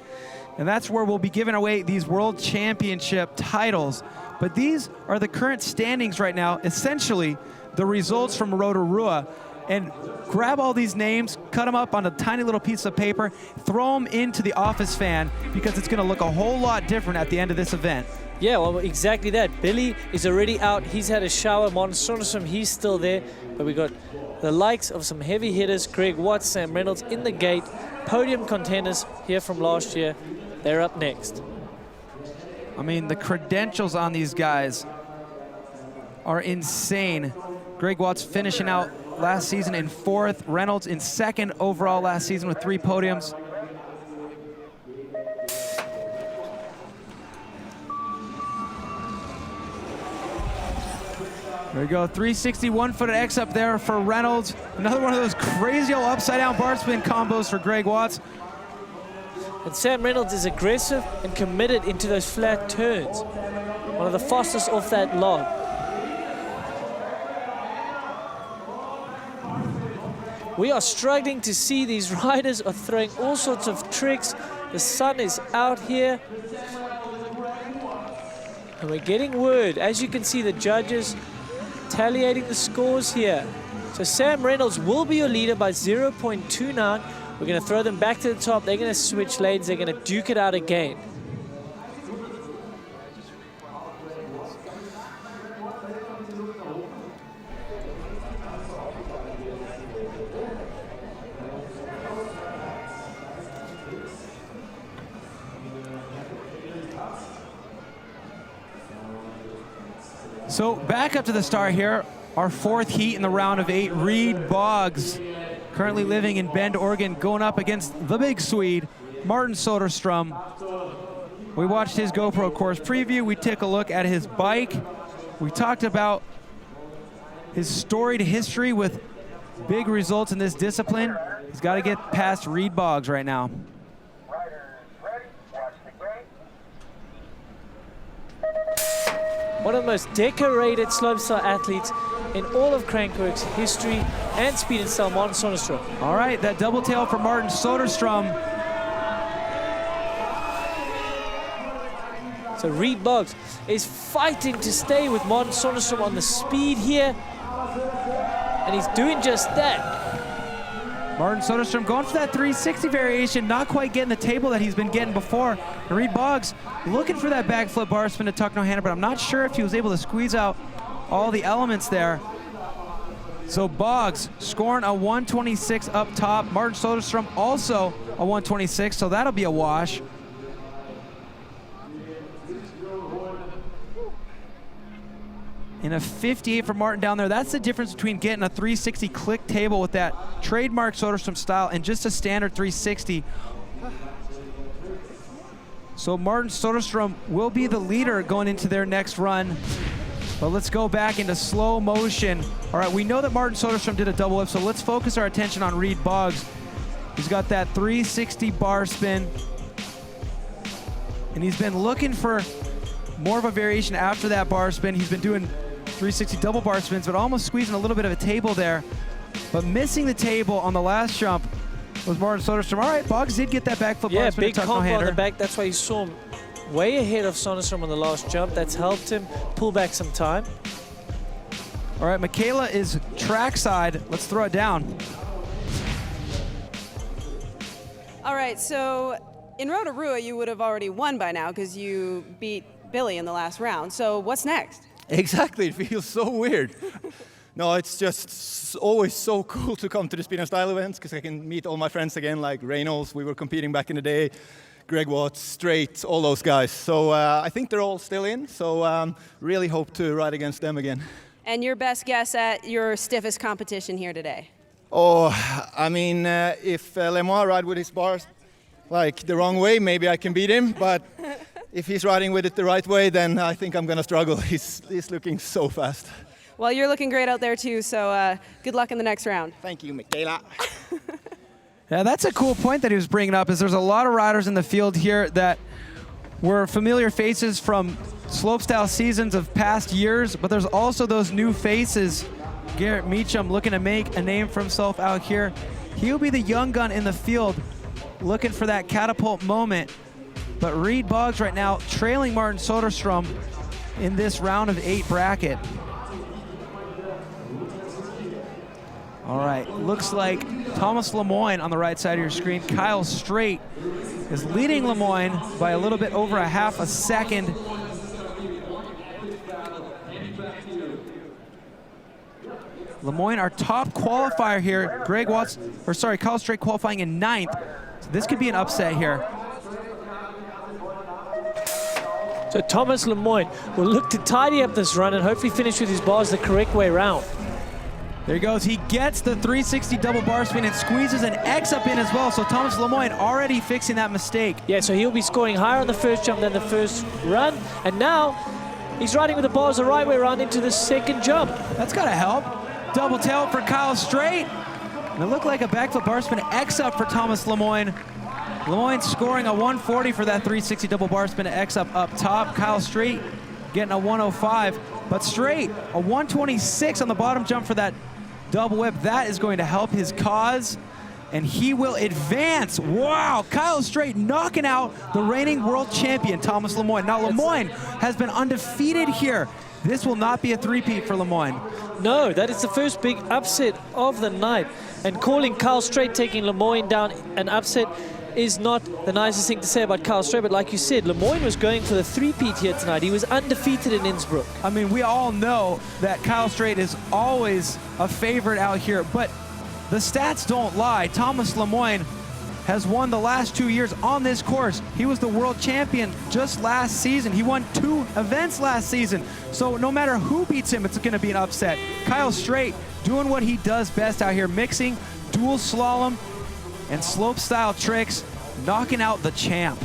Speaker 1: and that's where we'll be giving away these World Championship titles. But these are the current standings right now, essentially the results from Rotorua. And grab all these names, cut them up on a tiny little piece of paper, throw them into the office fan because it's going to look a whole lot different at the end of this event.
Speaker 2: Yeah, well, exactly that. Billy is already out. He's had a shower. Martin Soderstrom, he's still there. But we got the likes of some heavy hitters, Greg Watts, Sam Reynolds in the gate. Podium contenders here from last year. They're up next.
Speaker 1: I mean, the credentials on these guys are insane. Greg Watts finishing out last season in 4th. Reynolds in 2nd overall last season with 3 podiums. There we go, 361-footed X up there for Reynolds. Another one of those crazy old upside-down bar spin combos for Greg Watts.
Speaker 2: And Sam Reynolds is aggressive and committed into those flat turns. One of the fastest off that log. We are struggling to see. These riders are throwing all sorts of tricks. The sun is out here. And we're getting word. As you can see, the judges tallying the scores here. So Sam Reynolds will be your leader by 0.29. We're going to throw them back to the top. They're going to switch lanes. They're going to duke it out again.
Speaker 1: So back up to the start here, our 4th heat in the round of 8, Reed Boggs, currently living in Bend, Oregon, going up against the big Swede, Martin Soderstrom. We watched his GoPro course preview. We took a look at his bike. We talked about his storied history with big results in this discipline. He's got to get past Reed Boggs right now.
Speaker 2: One of the most decorated slopestyle athletes in all of Crankworx history and Speed and Style, Martin Soderstrom.
Speaker 1: All right, that double tail for Martin Soderstrom.
Speaker 2: So Reed Boggs is fighting to stay with Martin Soderstrom on the speed here. And he's doing just that.
Speaker 1: Martin Soderstrom going for that 360 variation, not quite getting the table that he's been getting before. And Reed Boggs looking for that backflip bar spin to tuck no hander, but I'm not sure if he was able to squeeze out all the elements there. So Boggs scoring a 126 up top. Martin Soderstrom also a 126, so that'll be a wash. And a 58 for Martin down there. That's the difference between getting a 360 click table with that trademark Soderstrom style and just a standard 360. So Martin Soderstrom will be the leader going into their next run. But let's go back into slow motion. All right, we know that Martin Soderstrom did a double whip, so let's focus our attention on Reed Boggs. He's got that 360 bar spin. And he's been looking for more of a variation after that bar spin. He's been doing 360 double bar spins, but almost squeezing a little bit of a table there. But missing the table on the last jump was Martin Soderstrom. All right, Boggs did get that back foot bar spin.
Speaker 2: Yeah, big combo on the back. That's why you saw him way ahead of Soderstrom on the last jump. That's helped him pull back some time.
Speaker 1: All right, Michaela is trackside. Let's throw it down.
Speaker 7: All right, so in Rotorua, you would have already won by now because you beat Billy in the last round. So what's next?
Speaker 3: Exactly, it feels so weird. No, it's just always so cool to come to the Speed and Style events because I can meet all my friends again, like Reynolds, we were competing back in the day, Greg Watts, Strait, all those guys. So I think they're all still in, so really hope to ride against them again.
Speaker 7: And your best guess at your stiffest competition here today?
Speaker 3: Oh, I mean, if Lemois ride with his bars like the wrong way, maybe I can beat him, but if he's riding with it the right way, then I think I'm going to struggle. He's looking so fast.
Speaker 7: Well, you're looking great out there too, so good luck in the next round.
Speaker 3: Thank you, Michaela.
Speaker 1: Yeah, that's a cool point that he was bringing up, is there's a lot of riders in the field here that were familiar faces from slopestyle seasons of past years, but there's also those new faces. Garrett Meacham looking to make a name for himself out here. He'll be the young gun in the field looking for that catapult moment. But Reed Boggs right now trailing Martin Soderstrom in this round of 8 bracket. All right, looks like Thomas Lemoyne on the right side of your screen. Kyle Strait is leading Lemoyne by a little bit over a half a second. Lemoyne, our top qualifier here. Kyle Strait qualifying in 9th. So this could be an upset here.
Speaker 2: So Thomas Lemoyne will look to tidy up this run and hopefully finish with his bars the correct way around.
Speaker 1: There he goes. He gets the 360 double bar spin and squeezes an X up in as well. So Thomas Lemoyne already fixing that mistake.
Speaker 2: Yeah, so he'll be scoring higher on the first jump than the first run. And now he's riding with the bars the right way around into the second jump.
Speaker 1: That's got to help. Double tail for Kyle Strait. And it looked like a backflip bar spin X up for Thomas Lemoyne. Lemoyne scoring a 140 for that 360 double bar spin X up top. Kyle Strait getting a 105. But Strait, a 126 on the bottom jump for that double whip. That is going to help his cause, and he will advance. Wow, Kyle Strait knocking out the reigning world champion, Thomas Lemoyne. Now, Lemoyne has been undefeated here. This will not be a three-peat for Lemoyne.
Speaker 2: No, that is the first big upset of the night. And calling Kyle Strait taking Lemoyne down an upset is not the nicest thing to say about Kyle Strait, but like you said, Lemoyne was going for the three-peat here tonight. He was undefeated in Innsbruck.
Speaker 1: I mean, we all know that Kyle Strait is always a favorite out here, but the stats don't lie. Thomas Lemoyne has won the last 2 years on this course. He was the world champion just last season. He won 2 events last season. So no matter who beats him, it's going to be an upset. Kyle Strait doing what he does best out here, mixing dual slalom and slope style tricks, knocking out the champ.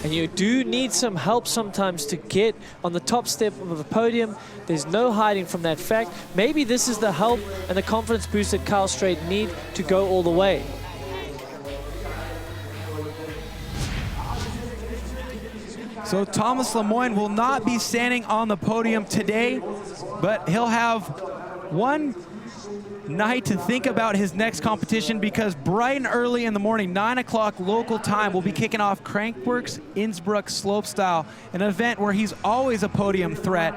Speaker 2: And you do need some help sometimes to get on the top step of the podium. There's no hiding from that fact. Maybe this is the help and the confidence boost that Kyle Strait need to go all the way.
Speaker 1: So Thomas Lemoyne will not be standing on the podium today, but he'll have one night to think about his next competition, because bright and early in the morning, 9 o'clock local time, we'll be kicking off Crankworx Innsbruck Slopestyle, an event where he's always a podium threat.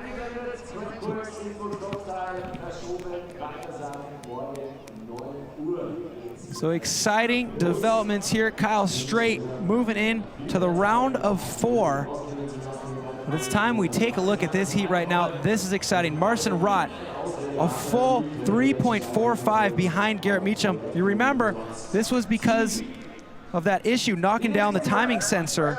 Speaker 1: So exciting developments here. Kyle Strait moving in to the round of 4. But it's time we take a look at this heat right now. This is exciting. Marcin Rott a full 3.45 behind Garrett Meacham. You remember, this was because of that issue knocking down the timing sensor.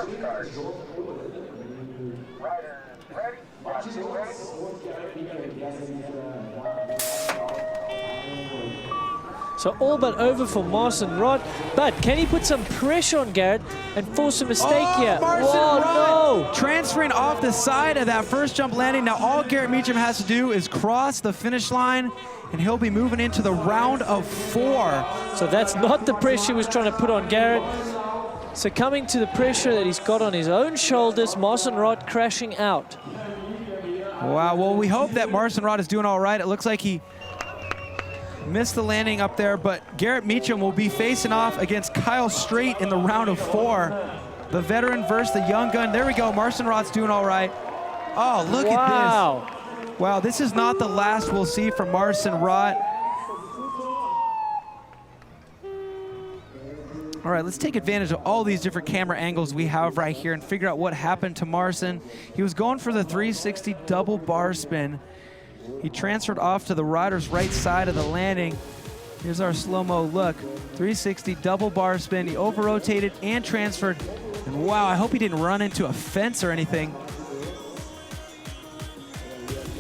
Speaker 2: So all but over for Marcin Rott, but can he put some pressure on Garrett and force a mistake here?
Speaker 1: Marcin
Speaker 2: Whoa,
Speaker 1: Rott
Speaker 2: no!
Speaker 1: transferring off the side of that first jump landing. Now all Garrett Meacham has to do is cross the finish line, and he'll be moving into the round of 4.
Speaker 2: So that's not the pressure he was trying to put on Garrett. Succumbing to the pressure that he's got on his own shoulders, Marcin Rott crashing out.
Speaker 1: Wow, well, we hope that Marcin Rott is doing all right. It looks like he missed the landing up there, but Garrett Meacham will be facing off against Kyle Strait in the round of 4. The veteran versus the young gun. There we go, Marcin Rott's doing all right. Oh, look at this. Wow, this is not the last we'll see from Marcin Rott. All right, let's take advantage of all these different camera angles we have right here and figure out what happened to Marcin. He was going for the 360 double bar spin. He transferred off to the rider's right side of the landing. Here's our slow-mo look. 360 double bar spin. He over-rotated and transferred. And wow, I hope he didn't run into a fence or anything.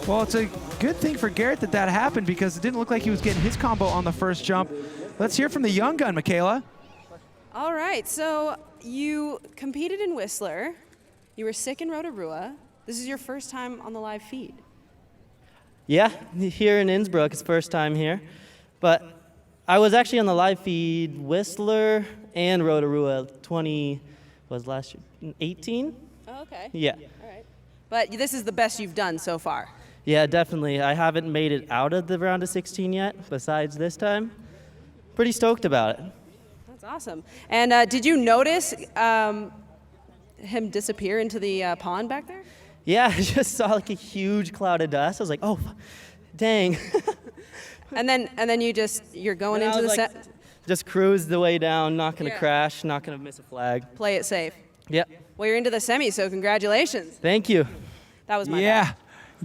Speaker 1: Well, it's a good thing for Garrett that that happened because it didn't look like he was getting his combo on the first jump. Let's hear from the young gun, Michaela.
Speaker 7: All right, so you competed in Whistler. You were sick in Rotorua. This is your first time on the live feed.
Speaker 11: Yeah, here in Innsbruck, it's first time here. But I was actually on the live feed Whistler and Rotorua 18?
Speaker 7: Oh, okay.
Speaker 11: Yeah.
Speaker 7: All right. But this is the best you've done so far.
Speaker 11: Yeah, definitely. I haven't made it out of the round of 16 yet, besides this time. Pretty stoked about it.
Speaker 7: That's awesome. And did you notice him disappear into the pond back there?
Speaker 11: Yeah, I just saw like a huge cloud of dust. I was like, oh, dang.
Speaker 7: and then you're going into the set.
Speaker 11: Just cruise the way down, not gonna crash, not gonna miss a flag.
Speaker 7: Play it safe.
Speaker 11: Yep.
Speaker 7: Well, you're into the semi, so congratulations.
Speaker 11: Thank you.
Speaker 7: That was my bad.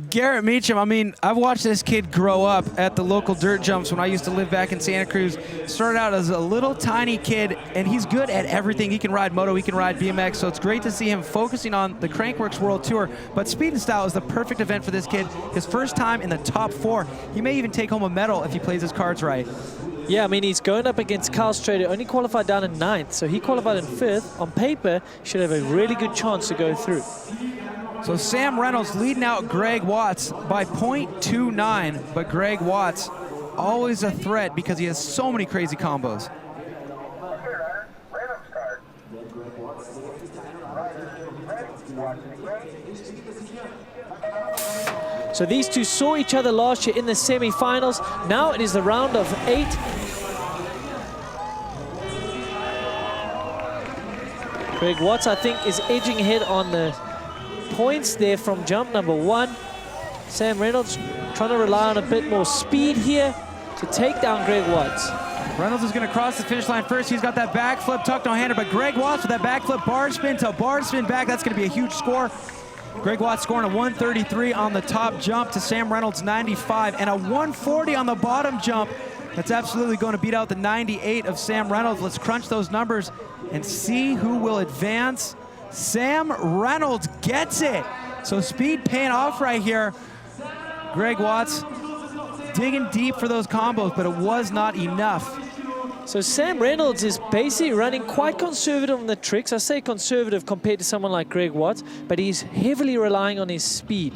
Speaker 1: Garrett Meacham, I mean, I've watched this kid grow up at the local dirt jumps when I used to live back in Santa Cruz. Started out as a little tiny kid, and he's good at everything. He can ride moto, he can ride BMX, so it's great to see him focusing on the Crankworx World Tour. But Speed and Style is the perfect event for this kid. His first time in the top 4. He may even take home a medal if he plays his cards right.
Speaker 2: Yeah, I mean, he's going up against Kyle Strait, who only qualified down in 9th, so he qualified in 5th. On paper, he should have a really good chance to go through.
Speaker 1: So Sam Reynolds leading out Greg Watts by 0.29, but Greg Watts always a threat because he has so many crazy combos.
Speaker 2: So these two saw each other last year in the semi-finals. Now it is the round of 8. Greg Watts, I think, is edging ahead on the points there from jump number 1. Sam Reynolds trying to rely on a bit more speed here to take down Greg Watts.
Speaker 1: Reynolds is going to cross the finish line first. He's got that backflip tucked no-hander, but Greg Watts with that backflip bar spin to bar spin back. That's going to be a huge score. Greg Watts scoring a 133 on the top jump to Sam Reynolds' 95 and a 140 on the bottom jump. That's absolutely going to beat out the 98 of Sam Reynolds. Let's crunch those numbers and see who will advance. Sam Reynolds gets it. So speed paying off right here. Greg Watts digging deep for those combos, but it was not enough.
Speaker 2: So Sam Reynolds is basically running quite conservative on the tricks. I say conservative compared to someone like Greg Watts, but he's heavily relying on his speed.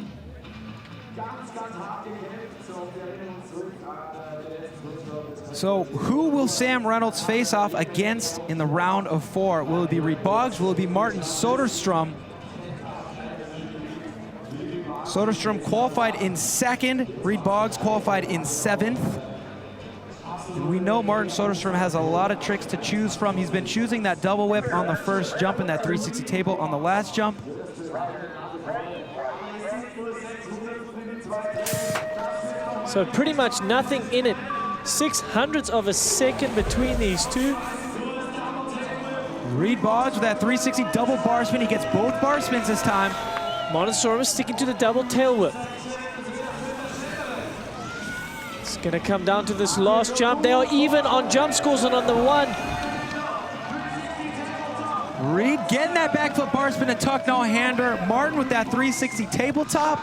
Speaker 1: So who will Sam Reynolds face off against in the round of 4? Will it be Reed Boggs? Will it be Martin Soderstrom? Soderstrom qualified in 2nd. Reed Boggs qualified in 7th. And we know Martin Soderstrom has a lot of tricks to choose from. He's been choosing that double whip on the first jump and that 360 table on the last jump.
Speaker 2: So pretty much nothing in it. 0.06 of a second between these two.
Speaker 1: Reed Boggs with that 360 double bar spin. He gets both bar spins this time.
Speaker 2: Martin Soderstrom sticking to the double tail whip. It's going to come down to this last jump. They are even on jump scores and on the one.
Speaker 1: Reed getting that backflip bar spin, a tuck no-hander. Martin with that 360 tabletop.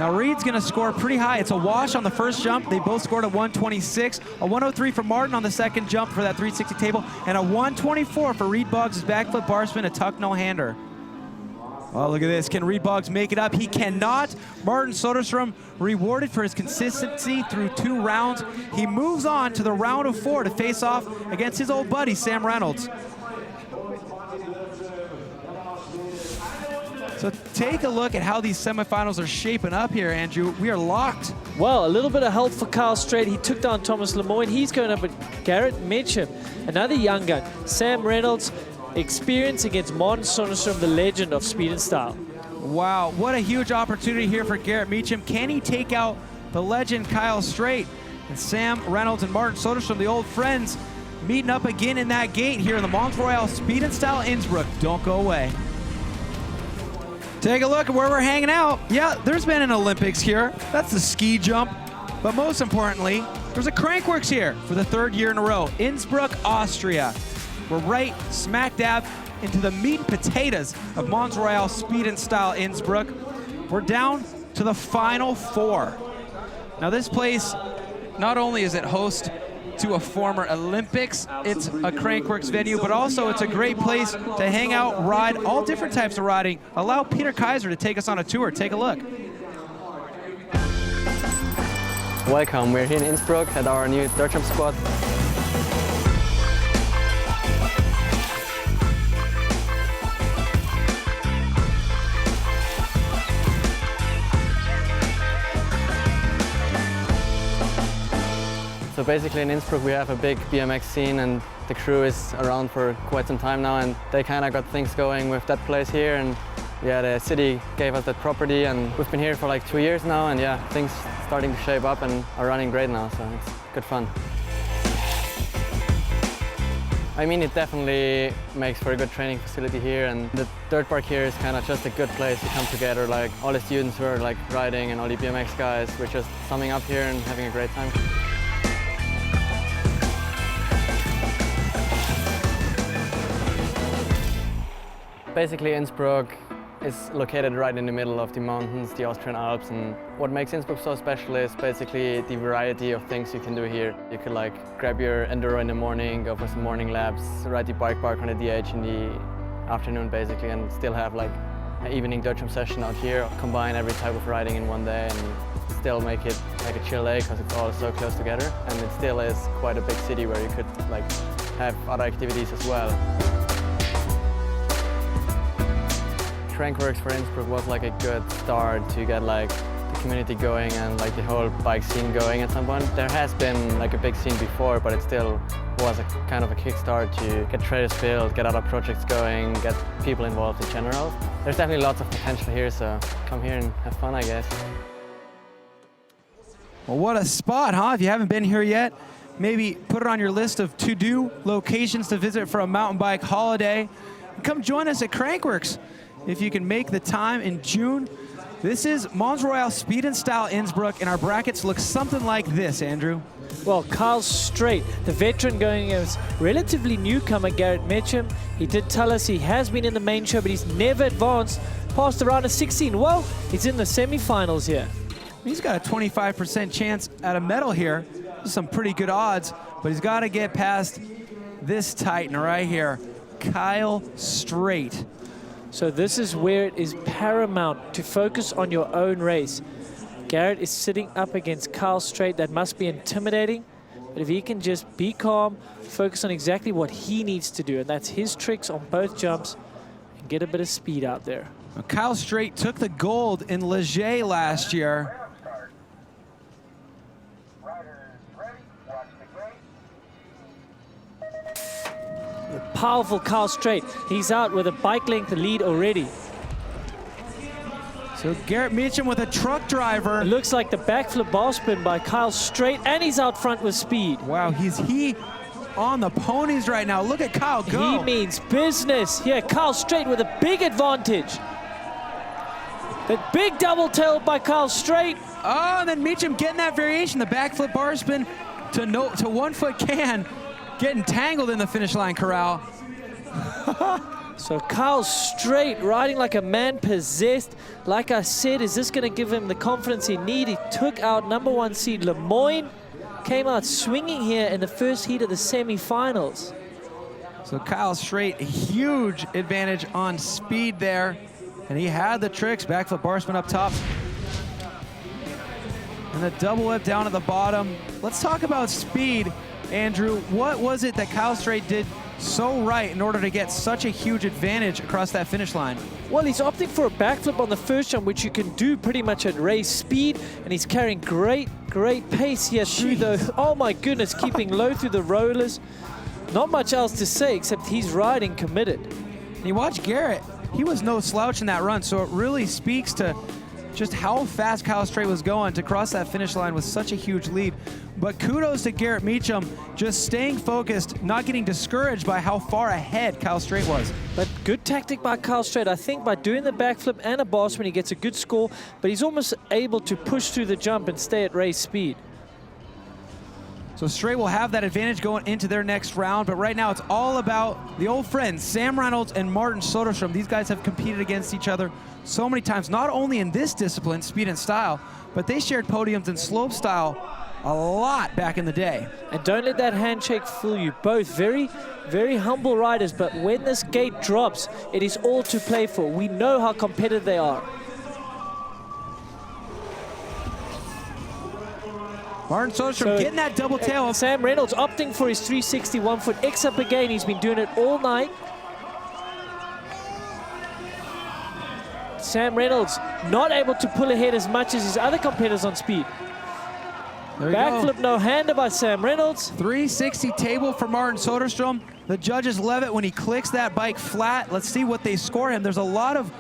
Speaker 1: Now Reed's gonna score pretty high. It's a wash on the first jump. They both scored a 126. A 103 for Martin on the second jump for that 360 table, and a 124 for Reed Boggs' backflip bar spin, a tuck no-hander. Oh, look at this. Can Reed Boggs make it up? He cannot. Martin Soderstrom rewarded for his consistency through 2 rounds. He moves on to the round of 4 to face off against his old buddy, Sam Reynolds. So take a look at how these semifinals are shaping up here, Andrew. We are locked.
Speaker 2: Well, a little bit of help for Kyle Strait. He took down Thomas Lemoyne. He's going up with Garrett Mitchum, another young gun. Sam Reynolds, experience against Mons Soderstrom, the legend of speed and style.
Speaker 1: Wow, what a huge opportunity here for Garrett Mitchum. Can he take out the legend Kyle Strait? And Sam Reynolds and Martin Soderstrom, the old friends, meeting up again in that gate here in the Mons Royale Speed and Style Innsbruck. Don't go away. Take a look at where we're hanging out. Yeah, there's been an Olympics here. That's the ski jump. But most importantly, there's a Crankworx here for the 3rd year in a row. Innsbruck, Austria. We're right smack dab into the meat and potatoes of Mons Royale Speed and Style Innsbruck. We're down to the final 4. Now this place, not only is it host to a former Olympics, it's a Crankworx venue, but also it's a great place to hang out, ride, all different types of riding. Allow Peter Kaiser to take us on a tour. Take a look.
Speaker 12: Welcome, we're here in Innsbruck at our new dirt jump spot. So basically in Innsbruck we have a big BMX scene, and the crew is around for quite some time now, and they kind of got things going with that place here, and yeah, the city gave us that property, and we've been here for like 2 years now, and yeah, things starting to shape up and are running great now, so it's good fun. I mean, it definitely makes for a good training facility here, and the dirt park here is kind of just a good place to come together, like all the students who are like riding and all the BMX guys, we're just summing up here and having a great time. Basically, Innsbruck is located right in the middle of the mountains, the Austrian Alps, and what makes Innsbruck so special is basically the variety of things you can do here. You could like grab your enduro in the morning, go for some morning laps, ride the bike park on the DH in the afternoon basically, and still have like an evening dirt jump session out here, combine every type of riding in one day and still make it like a chill day because it's all so close together, and it still is quite a big city where you could like have other activities as well. Crankworx for Innsbruck was like a good start to get like the community going and like the whole bike scene going at some point. There has been like a big scene before, but it still was a kind of a kickstart to get trails built, get other projects going, get people involved in general. There's definitely lots of potential here, so come here and have fun, I guess.
Speaker 1: Well, what a spot, huh? If you haven't been here yet, maybe put it on your list of to-do locations to visit for a mountain bike holiday. Come join us at Crankworx if you can make the time in June. This is Mons Royale Speed and Style Innsbruck, and our brackets look something like this, Andrew.
Speaker 2: Well, Kyle Strait, the veteran, going against relatively newcomer Garrett Mitchum. He did tell us he has been in the main show, but he's never advanced past the round of 16. Well, he's in the semifinals here.
Speaker 1: He's got a 25% chance at a medal here. Some pretty good odds, but he's got to get past this titan right here, Kyle Strait.
Speaker 2: So this is where it is paramount to focus on your own race. Garrett is sitting up against Kyle Strait. That must be intimidating. But if he can just be calm, focus on exactly what he needs to do, and that's his tricks on both jumps, and get a bit of speed out there.
Speaker 1: Well, Kyle Strait took the gold in Leger last year.
Speaker 2: Powerful Kyle Strait. He's out with a bike length lead already.
Speaker 1: So Garrett Mitchum with a truck driver.
Speaker 2: It looks like the backflip ball spin by Kyle Strait, and he's out front with speed.
Speaker 1: Wow, he's on the ponies right now. Look at Kyle go.
Speaker 2: He means business. Here, Kyle Strait with a big advantage. The big double tail by Kyle Strait.
Speaker 1: Oh, and then Meacham getting that variation. The backflip bar spin to 1 foot can, getting tangled in the finish line corral.
Speaker 2: So Kyle Strait riding like a man possessed. Like I said, is this going to give him the confidence he needs? He took out #1 seed Lemoyne, came out swinging here in the first heat of the semifinals.
Speaker 1: So Kyle Strait, a huge advantage on speed there. And he had the tricks, backflip bar spin up top. And the double whip down at the bottom. Let's talk about speed, Andrew. What was it that Kyle Strait did so right in order to get such a huge advantage across that finish line?
Speaker 2: Well, he's opting for a backflip on the first jump, which you can do pretty much at race speed, and he's carrying great pace here through the, oh my goodness, keeping low through the rollers. Not much else to say except he's riding committed.
Speaker 1: And you watch Garrett, he was no slouch in that run, so it really speaks to just how fast Kyle Strait was going to cross that finish line with such a huge lead. But kudos to Garrett Meacham, just staying focused, not getting discouraged by how far ahead Kyle Strait was.
Speaker 2: But good tactic by Kyle Strait. I think by doing the backflip and a bar spin, he gets a good score, but he's almost able to push through the jump and stay at race speed.
Speaker 1: So Strait will have that advantage going into their next round, but right now it's all about the old friends, Sam Reynolds and Martin Soderstrom. These guys have competed against each other so many times, not only in this discipline, speed and style, but they shared podiums in slope style a lot back in the day.
Speaker 2: And don't let that handshake fool you. Both very humble riders, but when this gate drops, it is all to play for. We know how competitive they are.
Speaker 1: Martin Soderstrom getting that double tail.
Speaker 2: Sam Reynolds opting for his 360 1 foot X up again. He's been doing it all night. Sam Reynolds not able to pull ahead as much as his other competitors on speed. Backflip no-hander by Sam Reynolds.
Speaker 1: 360 table for Martin Soderstrom. The judges love it when he clicks that bike flat. Let's see what they score him. There's a lot of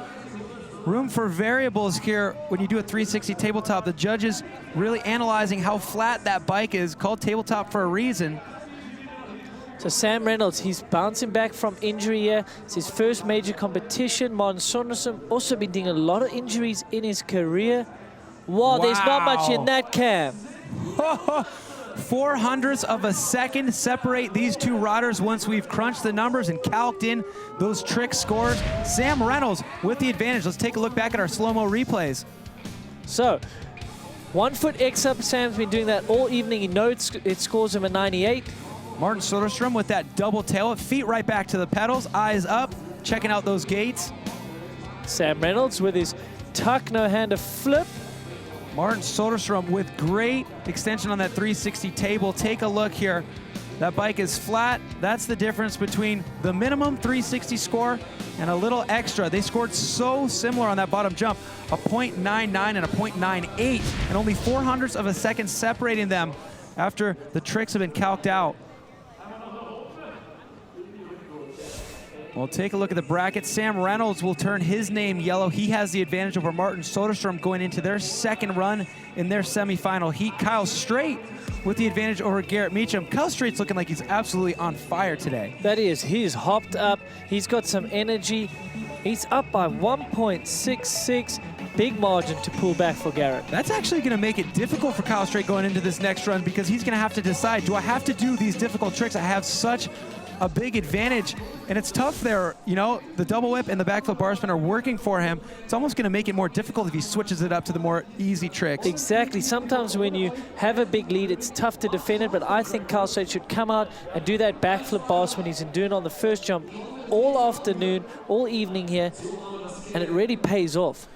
Speaker 1: room for variables here when you do a 360 tabletop. The judges really analyzing how flat that bike is, called tabletop for a reason.
Speaker 2: So Sam Reynolds, he's bouncing back from injury here. It's his first major competition. Martin Soderstrom also been doing a lot of injuries in his career. Wow, there's not much in that, Cam.
Speaker 1: 0.04 of a second separate these two riders once we've crunched the numbers and calced in those trick scores. Sam Reynolds with the advantage. Let's take a look back at our slow-mo replays.
Speaker 2: So 1 foot X up, Sam's been doing that all evening. He knows it scores him a 98.
Speaker 1: Martin Soderstrom with that double tail, feet right back to the pedals, eyes up, checking out those gates.
Speaker 2: Sam Reynolds with his tuck no-hander flip.
Speaker 1: Martin Soderstrom with great extension on that 360 table. Take a look here. That bike is flat. That's the difference between the minimum 360 score and a little extra. They scored so similar on that bottom jump, a 0.99 and a 0.98, and only 0.04 of a second separating them after the tricks have been calced out. We'll take a look at the bracket. Sam Reynolds will turn his name yellow. He has the advantage over Martin Soderstrom going into their second run in their semifinal heat. Kyle Strait with the advantage over Garrett Meacham. Kyle Strait's looking like he's absolutely on fire today.
Speaker 2: That is, he's hopped up. He's got some energy. He's up by 1.66. Big margin to pull back for Garrett.
Speaker 1: That's actually going to make it difficult for Kyle Strait going into this next run because he's going to have to decide, do I have to do these difficult tricks? I have such a big advantage, and it's tough there. You know, the double whip and the backflip bar spin are working for him. It's almost going to make it more difficult if he switches it up to the more easy tricks.
Speaker 2: Exactly. Sometimes when you have a big lead, it's tough to defend it, but I think Kyle Strait should come out and do that backflip bar spin he's been doing on the first jump all afternoon, all evening here, and it really pays off.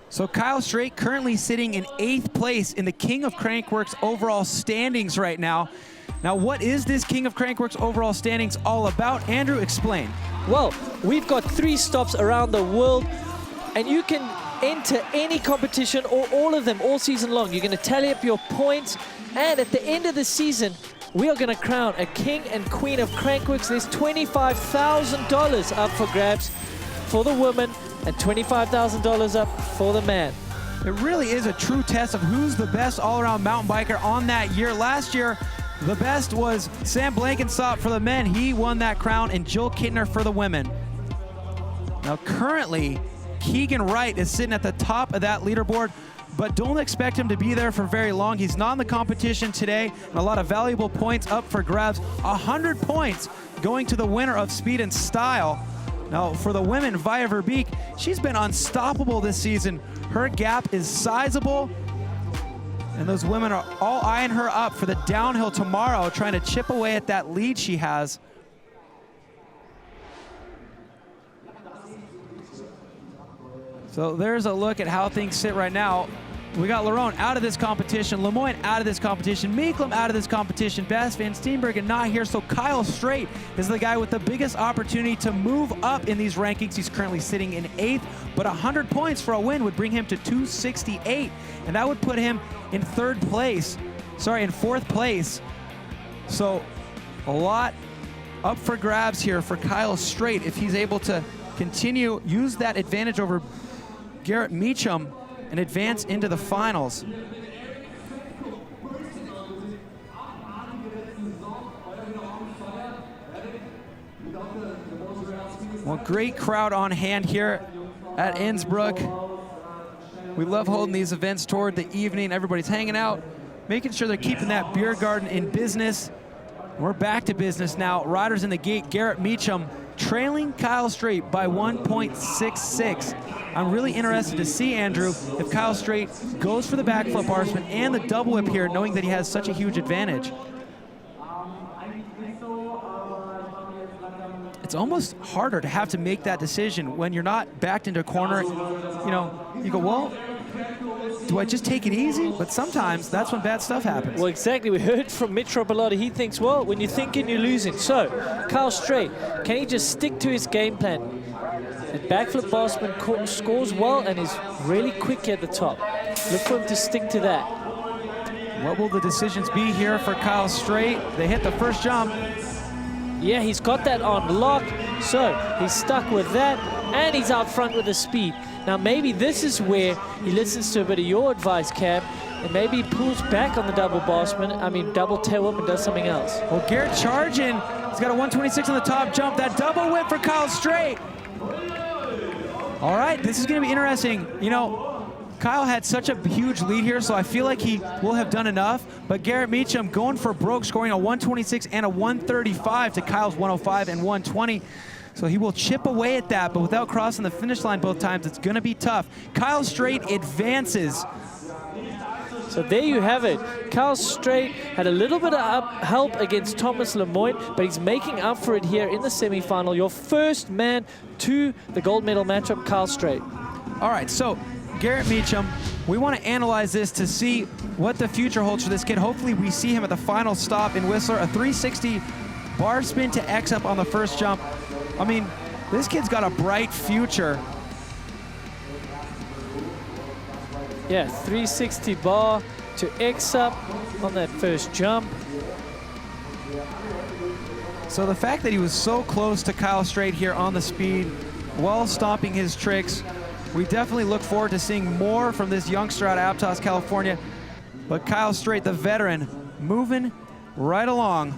Speaker 1: So Kyle Strait currently sitting in 8th place in the King of Crankworx overall standings right now. Now, what is this King of Crankworx overall standings all about? Andrew, explain.
Speaker 2: Well, we've got 3 stops around the world, and you can enter any competition or all of them all season long. You're going to tally up your points, and at the end of the season, we are going to crown a King and Queen of Crankworx. There's $25,000 up for grabs for the women and $25,000 up for the man.
Speaker 1: It really is a true test of who's the best all-around mountain biker on that year. Last year, the best was Sam Blankensop for the men. He won that crown, and Jill Kittner for the women. Now currently, Keegan Wright is sitting at the top of that leaderboard but don't expect him to be there for very long. He's not in the competition today, and a lot of valuable points up for grabs. 100 points going to the winner of Speed and Style. Now, for the women, Via Verbeek, she's been unstoppable this season. Her gap is sizable, and those women are all eyeing her up for the downhill tomorrow, trying to chip away at that lead she has. So there's a look at how things sit right now. We got Lerone out of this competition, Lemoyne out of this competition, Meeklem out of this competition, Bas van Steenbergen not here, so Kyle Strait is the guy with the biggest opportunity to move up in these rankings. He's currently sitting in 8th, but 100 points for a win would bring him to 268, and that would put him in 4th place. So a lot up for grabs here for Kyle Strait if he's able to continue, use that advantage over Garrett Meacham and advance into the finals. Well, great crowd on hand here at Innsbruck. We love holding these events toward the evening. Everybody's hanging out, making sure they're keeping that beer garden in business. We're back to business now. Riders in the gate, Garrett Meacham trailing Kyle Strait by 1.66. I'm really interested to see, Andrew, if Kyle Strait goes for the backflip bar spin and the double whip here, knowing that he has such a huge advantage. It's almost harder to have to make that decision when you're not backed into a corner. You know, you go, well, do I just take it easy? But sometimes that's when bad stuff happens.
Speaker 2: Well, exactly. We heard from Mitch Robalotti. He thinks, well, when you're thinking, you're losing. So, Kyle Strait, can he just stick to his game plan? The backflip bar spin scores well and is really quick at the top. Look for him to stick to that.
Speaker 1: What will the decisions be here for Kyle Strait? They hit the first jump.
Speaker 2: Yeah, he's got that on lock, so he's stuck with that, and he's out front with the speed. Now, maybe this is where he listens to a bit of your advice, Cam, and maybe he pulls back on the double double tail whip and does something else.
Speaker 1: Well, Garrett charging. He's got a 126 on the top jump. That double whip for Kyle Strait. All right, this is going to be interesting. You know, Kyle had such a huge lead here, so I feel like he will have done enough. But Garrett Meacham going for broke, scoring a 126 and a 135 to Kyle's 105 and 120. So he will chip away at that, but without crossing the finish line both times, it's going to be tough. Kyle Strait advances.
Speaker 2: So there you have it. Kyle Strait had a little bit of help against Thomas Lemoyne, but he's making up for it here in the semifinal. Your first man to the gold medal matchup, Kyle Strait.
Speaker 1: All right, so Garrett Meacham, we want to analyze this to see what the future holds for this kid. Hopefully we see him at the final stop in Whistler, a 360 bar spin to X up on the first jump. I mean, this kid's got a bright future.
Speaker 2: Yeah, 360 bar to X up on that first jump.
Speaker 1: So the fact that he was so close to Kyle Strait here on the speed while stopping his tricks, we definitely look forward to seeing more from this youngster out of Aptos, California. But Kyle Strait, the veteran, moving right along.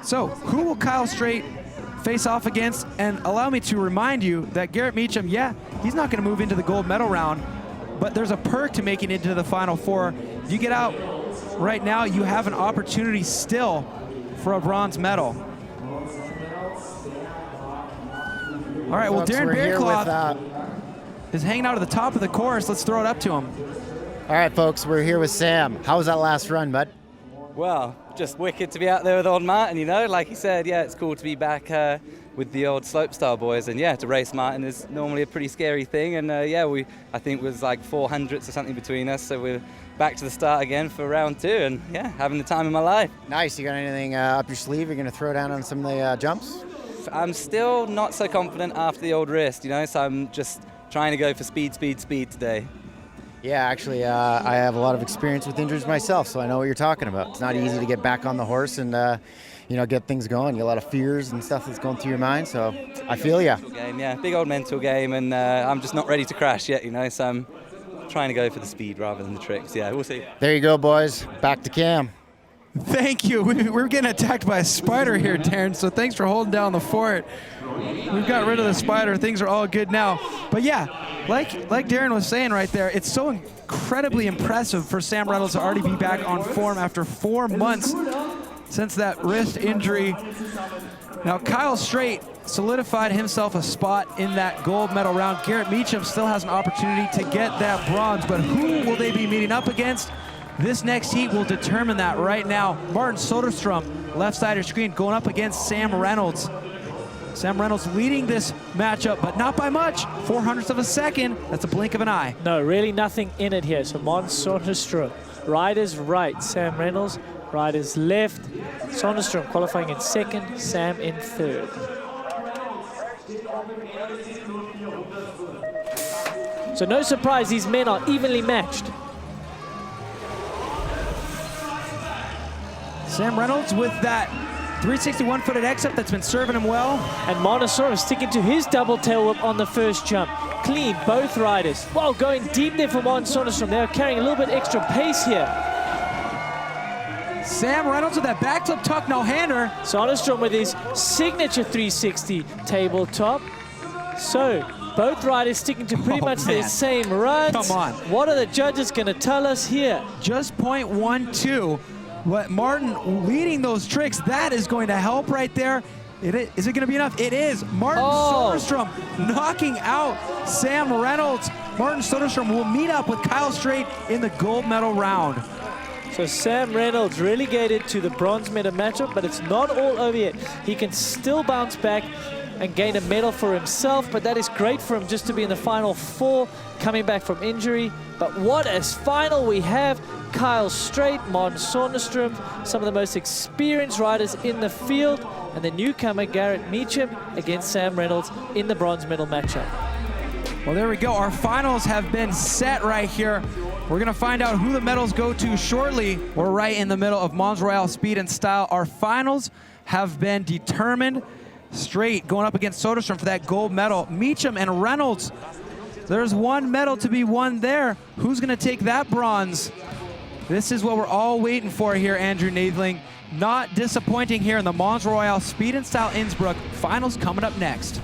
Speaker 1: So, who will Kyle Strait face off against? And allow me to remind you that Garrett Meacham, yeah, he's not going to move into the gold medal round, but there's a perk to making it into the Final Four. If you get out right now, you have an opportunity still for a bronze medal. All right, well, Darren Bearcloth is hanging out at the top of the course. Let's throw it up to him.
Speaker 5: All right, folks, we're here with Sam. How was that last run, bud?
Speaker 8: Well, just wicked to be out there with old Martin, you know. Like he said, yeah, it's cool to be back with the old slopestyle boys. And yeah, to race Martin is normally a pretty scary thing. And yeah, I think it was like 400s or something between us. So we're back to the start again for round 2. And yeah, having the time of my life.
Speaker 5: Nice. You got anything up your sleeve you're going to throw down on some of the jumps?
Speaker 8: I'm still not so confident after the old wrist, you know. So I'm just trying to go for speed today.
Speaker 5: Yeah, actually, I have a lot of experience with injuries myself, so I know what you're talking about. It's not easy to get back on the horse and, you know, get things going. You got a lot of fears and stuff that's going through your mind, so I feel ya.
Speaker 8: Game, yeah, big old mental game, and I'm just not ready to crash yet, you know, so I'm trying to go for the speed rather than the tricks. Yeah, we'll see.
Speaker 5: There you go, boys. Back to Cam.
Speaker 1: Thank you. We're getting attacked by a spider here, Darren, so thanks for holding down the fort. We've got rid of the spider. Things are all good now. But yeah, like Darren was saying right there, it's so incredibly impressive for Sam Reynolds to already be back on form after 4 months since that wrist injury. Now, Kyle Strait solidified himself a spot in that gold medal round. Garrett Meacham still has an opportunity to get that bronze, but who will they be meeting up against? This next heat will determine that right now. Martin Soderstrom, left side of your screen, going up against Sam Reynolds. Sam Reynolds leading this matchup, but not by much. 0.04 of a second. That's a blink of an eye.
Speaker 2: No, really nothing in it here. So Mons Soderstrom, riders right, Sam Reynolds, riders left. Soderstrom qualifying in second, Sam in third. So no surprise, these men are evenly matched.
Speaker 1: Sam Reynolds with that 361-footed exit that's been serving him well.
Speaker 2: And Monosaurus sticking to his double tail whip on the first jump. Clean, both riders. Wow, going deep there for Mons Soderstrom. They're carrying a little bit extra pace here.
Speaker 1: Sam Reynolds with that backflip tuck no-hander.
Speaker 2: Soderstrom with his signature 360 tabletop. So, both riders sticking to pretty much their same runs.
Speaker 1: Come on.
Speaker 2: What are the judges going to tell us here?
Speaker 1: Just 0.12. What Martin leading those tricks, that is going to help right there. Is it going to be enough? It is. Martin Soderstrom knocking out Sam Reynolds. Martin Soderstrom will meet up with Kyle Strait in the gold medal round.
Speaker 2: So Sam Reynolds relegated to the bronze medal matchup, but it's not all over yet. He can still bounce back and gain a medal for himself, but that is great for him just to be in the final 4, coming back from injury. But what a final we have. Kyle Strait, Mons Soderstrom, some of the most experienced riders in the field, and the newcomer Garrett Meacham against Sam Reynolds in the bronze medal matchup.
Speaker 1: Well, there we go. Our finals have been set right here. We're going to find out who the medals go to shortly. We're right in the middle of Mons Royale Speed and Style. Our finals have been determined. Strait going up against Soderstrom for that gold medal. Meacham and Reynolds, there's one medal to be won there. Who's going to take that bronze? This is what we're all waiting for here, Andrew Nadling. Not disappointing here in the Mons Royale Speed and Style Innsbruck. Finals coming up next.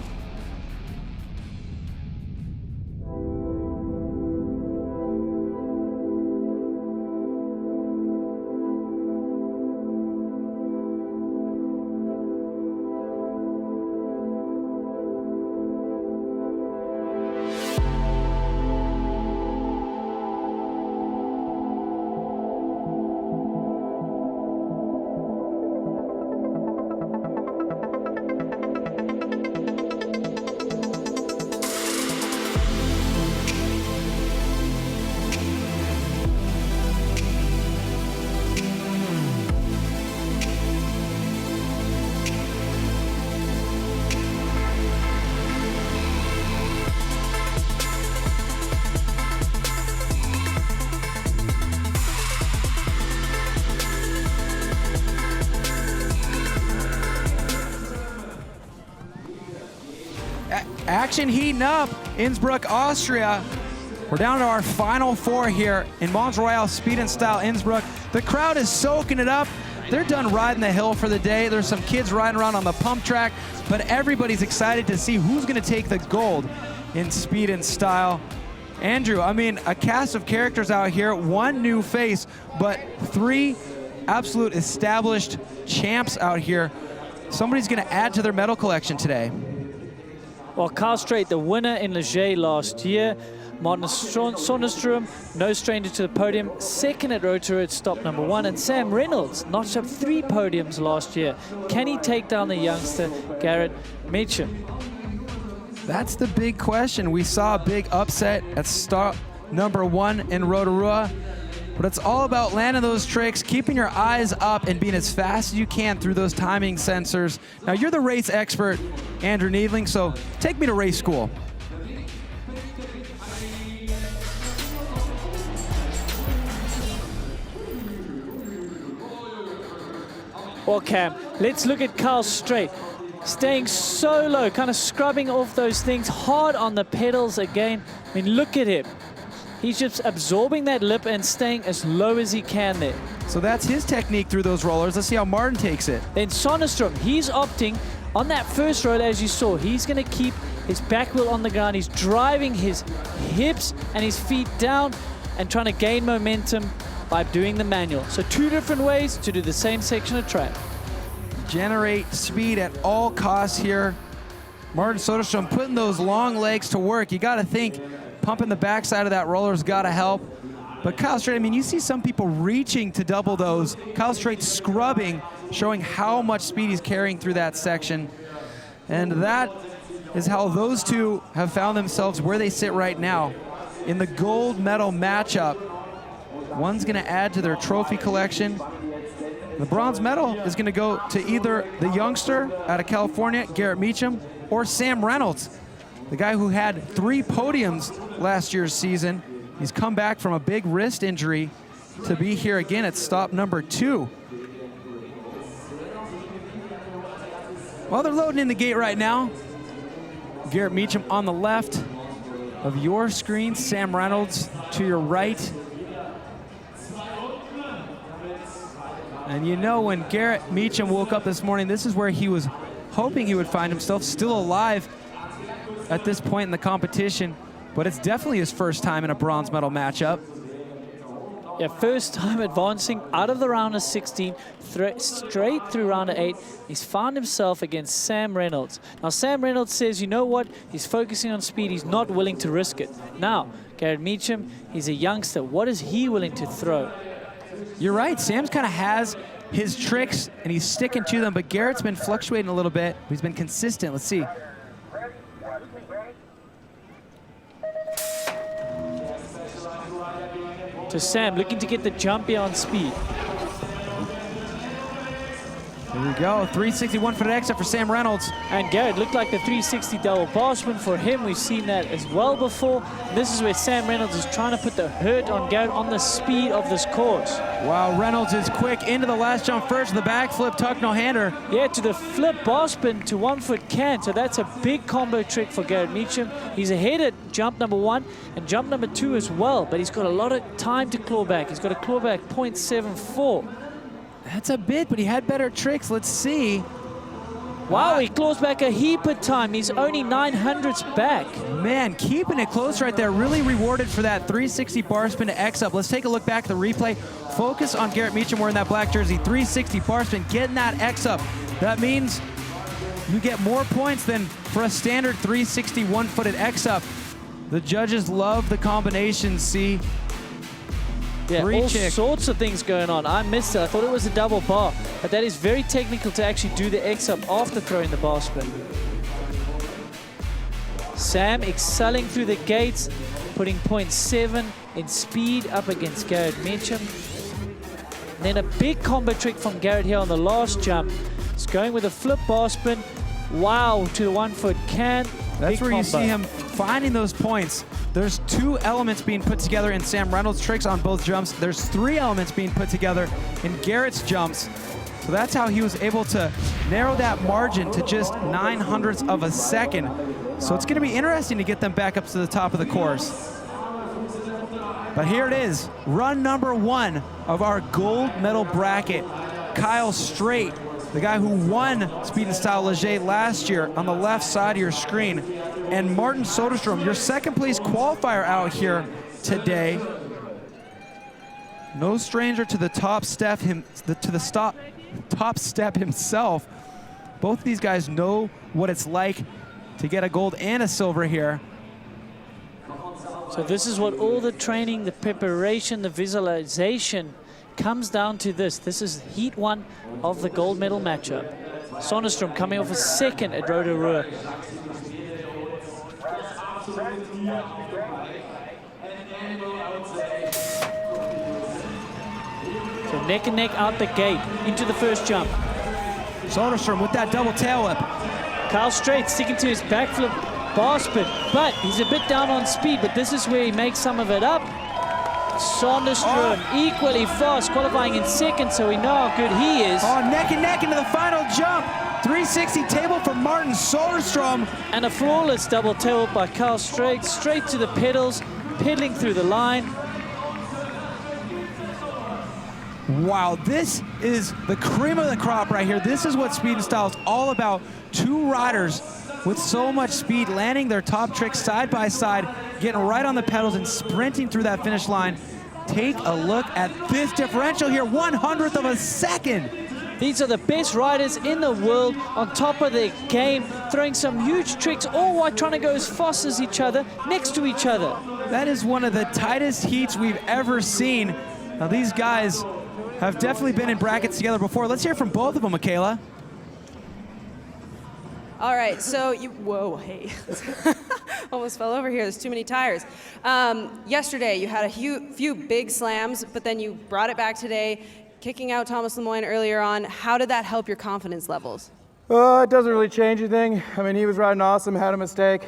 Speaker 1: Action heating up, Innsbruck, Austria. We're down to our final 4 here in Mons Royale Speed and Style Innsbruck. The crowd is soaking it up. They're done riding the hill for the day. There's some kids riding around on the pump track, but everybody's excited to see who's going to take the gold in Speed and Style. Andrew, I mean, a cast of characters out here, one new face, but 3 absolute established champs out here. Somebody's going to add to their medal collection today.
Speaker 2: Well, Kyle Strait, the winner in Leger last year. Martin Soderstrom, no stranger to the podium, second at Rotorua at stop number 1. And Sam Reynolds notched up 3 podiums last year. Can he take down the youngster, Garrett Meacham?
Speaker 1: That's the big question. We saw a big upset at stop number 1 in Rotorua. But it's all about landing those tricks, keeping your eyes up, and being as fast as you can through those timing sensors. Now, you're the race expert, Andrew Needling, so take me to race school.
Speaker 2: Well, Cam, let's look at Kyle Strait. Staying so low, kind of scrubbing off those things, hard on the pedals again. I mean, look at him. He's just absorbing that lip and staying as low as he can there.
Speaker 1: So that's his technique through those rollers. Let's see how Martin takes it.
Speaker 2: Then Soderstrom, he's opting on that first roll, as you saw. He's going to keep his back wheel on the ground. He's driving his hips and his feet down and trying to gain momentum by doing the manual. So 2 different ways to do the same section of track.
Speaker 1: Generate speed at all costs here. Martin Soderstrom putting those long legs to work. You got to think pumping the backside of that roller's got to help. But Kyle Strait, I mean, you see some people reaching to double those. Kyle Strait scrubbing, showing how much speed he's carrying through that section. And that is how those two have found themselves where they sit right now in the gold medal matchup. One's going to add to their trophy collection. The bronze medal is going to go to either the youngster out of California, Garrett Meacham, or Sam Reynolds, the guy who had 3 podiums last year's season. He's come back from a big wrist injury to be here again at stop number 2. Well, they're loading in the gate right now. Garrett Meacham on the left of your screen, Sam Reynolds to your right. And you know, when Garrett Meacham woke up this morning, this is where he was hoping he would find himself, still alive at this point in the competition. But it's definitely his first time in a bronze medal matchup.
Speaker 2: Yeah, first time advancing out of the round of 16, straight through round of 8. He's found himself against Sam Reynolds. Now, Sam Reynolds says, you know what? He's focusing on speed. He's not willing to risk it. Now, Garrett Meacham, he's a youngster. What is he willing to throw?
Speaker 1: You're right. Sam's kind of has his tricks, and he's sticking to them, but Garrett's been fluctuating a little bit. He's been consistent. Let's see.
Speaker 2: To Sam, looking to get the jump here on speed.
Speaker 1: Here we go, 361 for the exit for Sam Reynolds.
Speaker 2: And Garrett looked like the 360 double passman for him. We've seen that as well before. This is where Sam Reynolds is trying to put the hurt on Garrett on the speed of this course.
Speaker 1: Wow, Reynolds is quick into the last jump first, the backflip tuck no-hander.
Speaker 2: Yeah, to the flip barspin to 1-foot can. So that's a big combo trick for Garrett Meacham. He's ahead at jump number 1 and jump number 2 as well, but he's got a lot of time to claw back. He's got to claw back 0.74.
Speaker 1: That's a bit, but he had better tricks. Let's see.
Speaker 2: Wow, he claws back a heap of time. He's only 900ths back.
Speaker 1: Man, keeping it close right there. Really rewarded for that 360 bar spin to X up. Let's take a look back at the replay. Focus on Garrett Meacham wearing that black jersey. 360 bar spin, getting that X up. That means you get more points than for a standard 360 one-footed X up. The judges love the combinations, see?
Speaker 2: Yeah, all sorts of things going on. I missed it. I thought it was a double bar, but that is very technical to actually do the X up after throwing the bar spin. Sam excelling through the gates, putting 0.7 in speed up against Garrett Meacham. Then a big combo trick from Garrett here on the last jump. It's going with a flip bar spin. Wow, to the 1-foot can.
Speaker 1: That's where you see him finding those points. There's 2 elements being put together in Sam Reynolds' tricks on both jumps. There's 3 elements being put together in Garrett's jumps. So that's how he was able to narrow that margin to just 900ths of a second. So it's going to be interesting to get them back up to the top of the course. But here it is, run number 1 of our gold medal bracket. Kyle Strait, the guy who won Speed and Style Leger last year, on the left side of your screen. And Martin Soderstrom, your second place qualifier out here today. No stranger to the top step, top step himself. Both of these guys know what it's like to get a gold and a silver here.
Speaker 2: So this is what all the training, the preparation, the visualization comes down to this. This is heat 1 of the gold medal matchup. Soderstrom coming off a second at Royale. So neck and neck out the gate into the first jump.
Speaker 1: Soderstrom with that double tail whip.
Speaker 2: Kyle Strait sticking to his backflip bar spin, but he's a bit down on speed, but this is where he makes some of it up. Soderstrom equally fast, qualifying in second, so we know how good he is.
Speaker 1: Oh, neck and neck into the final jump. 360 table for Martin Soderstrom.
Speaker 2: And a flawless double tail whip by Kyle Strait, straight to the pedals, pedaling through the line.
Speaker 1: Wow, this is the cream of the crop right here. This is what speed and style is all about. Two riders with so much speed, landing their top tricks side by side, getting right on the pedals and sprinting through that finish line. Take a look at this differential here, 1/100th of a second.
Speaker 2: These are the best riders in the world, on top of their game, throwing some huge tricks, all while trying to go as fast as each other, next to each other.
Speaker 1: That is one of the tightest heats we've ever seen. Now these guys have definitely been in brackets together before. Let's hear from both of them, Michaela.
Speaker 7: All right, so whoa, hey. Almost fell over here, there's too many tires. Yesterday, you had a few big slams, but then you brought it back today, kicking out Thomas Lemoyne earlier on. How did that help your confidence levels?
Speaker 13: It doesn't really change anything. I mean, he was riding awesome, had a mistake.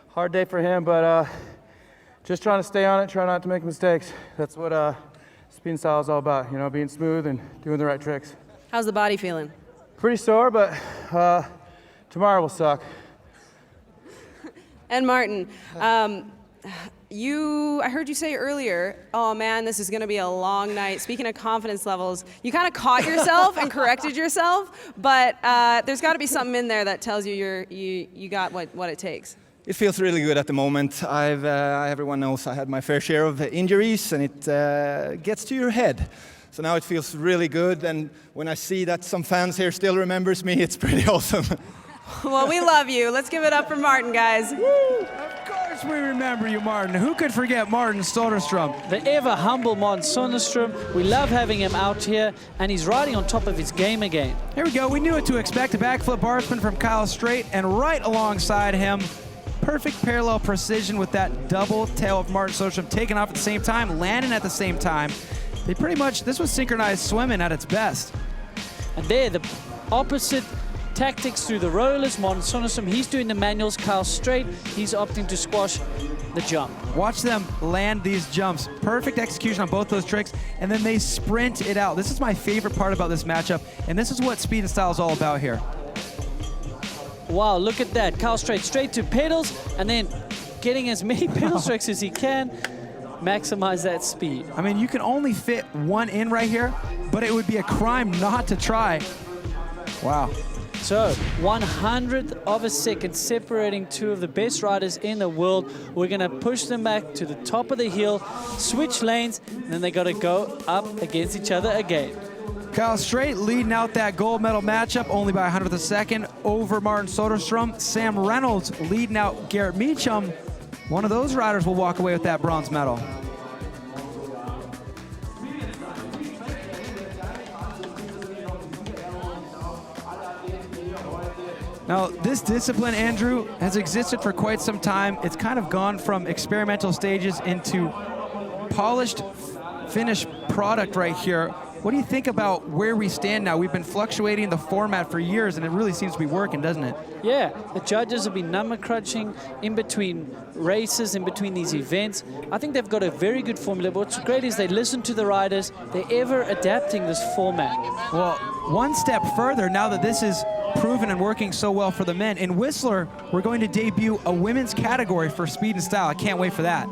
Speaker 13: Hard day for him, but just trying to stay on it, try not to make mistakes. That's what speed and style is all about, you know, being smooth and doing the right tricks.
Speaker 7: How's the body feeling?
Speaker 13: Pretty sore, but tomorrow will suck.
Speaker 7: And Martin, I heard you say earlier, oh man, this is gonna be a long night. Speaking of confidence levels, you kind of caught yourself and corrected yourself, but there's gotta be something in there that tells you you got what it takes.
Speaker 14: It feels really good at the moment. Everyone knows I had my fair share of injuries, and it gets to your head. So now it feels really good, and when I see that some fans here still remembers me, it's pretty awesome.
Speaker 7: Well, we love you. Let's give it up for Martin, guys.
Speaker 1: Woo! Of course we remember you, Martin. Who could forget Martin Soderstrom?
Speaker 2: The ever humble Mons Soderstrom. We love having him out here, and he's riding on top of his game again.
Speaker 1: Here we go. We knew what to expect. A backflip bar spin from Kyle Strait, and right alongside him, perfect parallel precision with that double tail of Martin Soderstrom taking off at the same time, landing at the same time. They pretty much, this was synchronized swimming at its best.
Speaker 2: And there, the opposite tactics through the rollers. Mons Soderstrom, he's doing the manuals. Kyle Strait, he's opting to squash the jump.
Speaker 1: Watch them land these jumps. Perfect execution on both those tricks, and then they sprint it out. This is my favorite part about this matchup, and this is what speed and style is all about here.
Speaker 2: Wow, look at that. Kyle Strait straight to pedals, and then getting as many pedal strikes as he can. Maximize that speed.
Speaker 1: I mean, you can only fit one in right here, but it would be a crime not to try. Wow.
Speaker 2: So, 1/100th of a second separating two of the best riders in the world. We're gonna push them back to the top of the hill, switch lanes, and then they gotta go up against each other again.
Speaker 1: Kyle Strait leading out that gold medal matchup only by 100th of a second over Martin Soderstrom. Sam Reynolds leading out Garrett Meacham. One of those riders will walk away with that bronze medal. Now, this discipline, Andrew, has existed for quite some time. It's kind of gone from experimental stages into polished, finished product right here. What do you think about where we stand now? We've been fluctuating the format for years, and it really seems to be working, doesn't it?
Speaker 2: Yeah, the judges have been number crunching in between races, in between these events. I think they've got a very good formula. What's great is they listen to the riders. They're ever adapting this format.
Speaker 1: Well, one step further, now that this is proven and working so well for the men, in Whistler, we're going to debut a women's category for speed and style. I can't wait for that.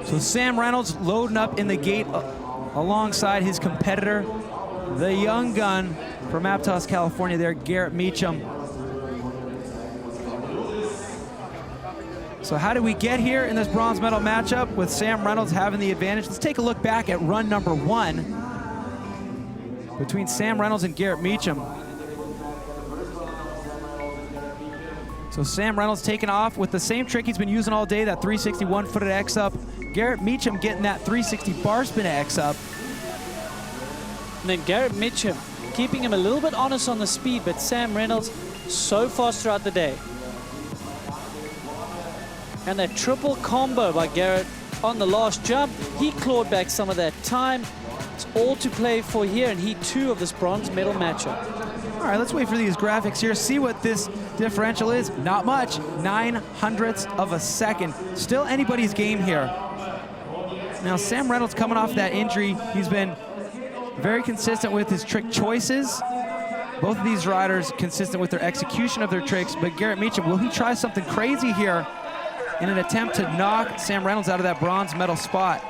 Speaker 1: So Sam Reynolds loading up in the gate alongside his competitor, the young gun from Aptos, California there, Garrett Meacham. So how did we get here in this bronze medal matchup with Sam Reynolds having the advantage? Let's take a look back at run number 1 between Sam Reynolds and Garrett Meacham. So Sam Reynolds taking off with the same trick he's been using all day, that 361 footed X up. Garrett Meacham getting that 360 bar spin X up.
Speaker 2: And then Garrett Meacham keeping him a little bit honest on the speed, but Sam Reynolds so fast throughout the day. And that triple combo by Garrett on the last jump, he clawed back some of that time. It's all to play for here in Heat 2 of this bronze medal matchup.
Speaker 1: All right, let's wait for these graphics here, see what this differential is. Not much, 9/100ths of a second. Still anybody's game here. Now, Sam Reynolds coming off that injury, he's been very consistent with his trick choices. Both of these riders consistent with their execution of their tricks, but Garrett Meacham, will he try something crazy here in an attempt to knock Sam Reynolds out of that bronze medal spot.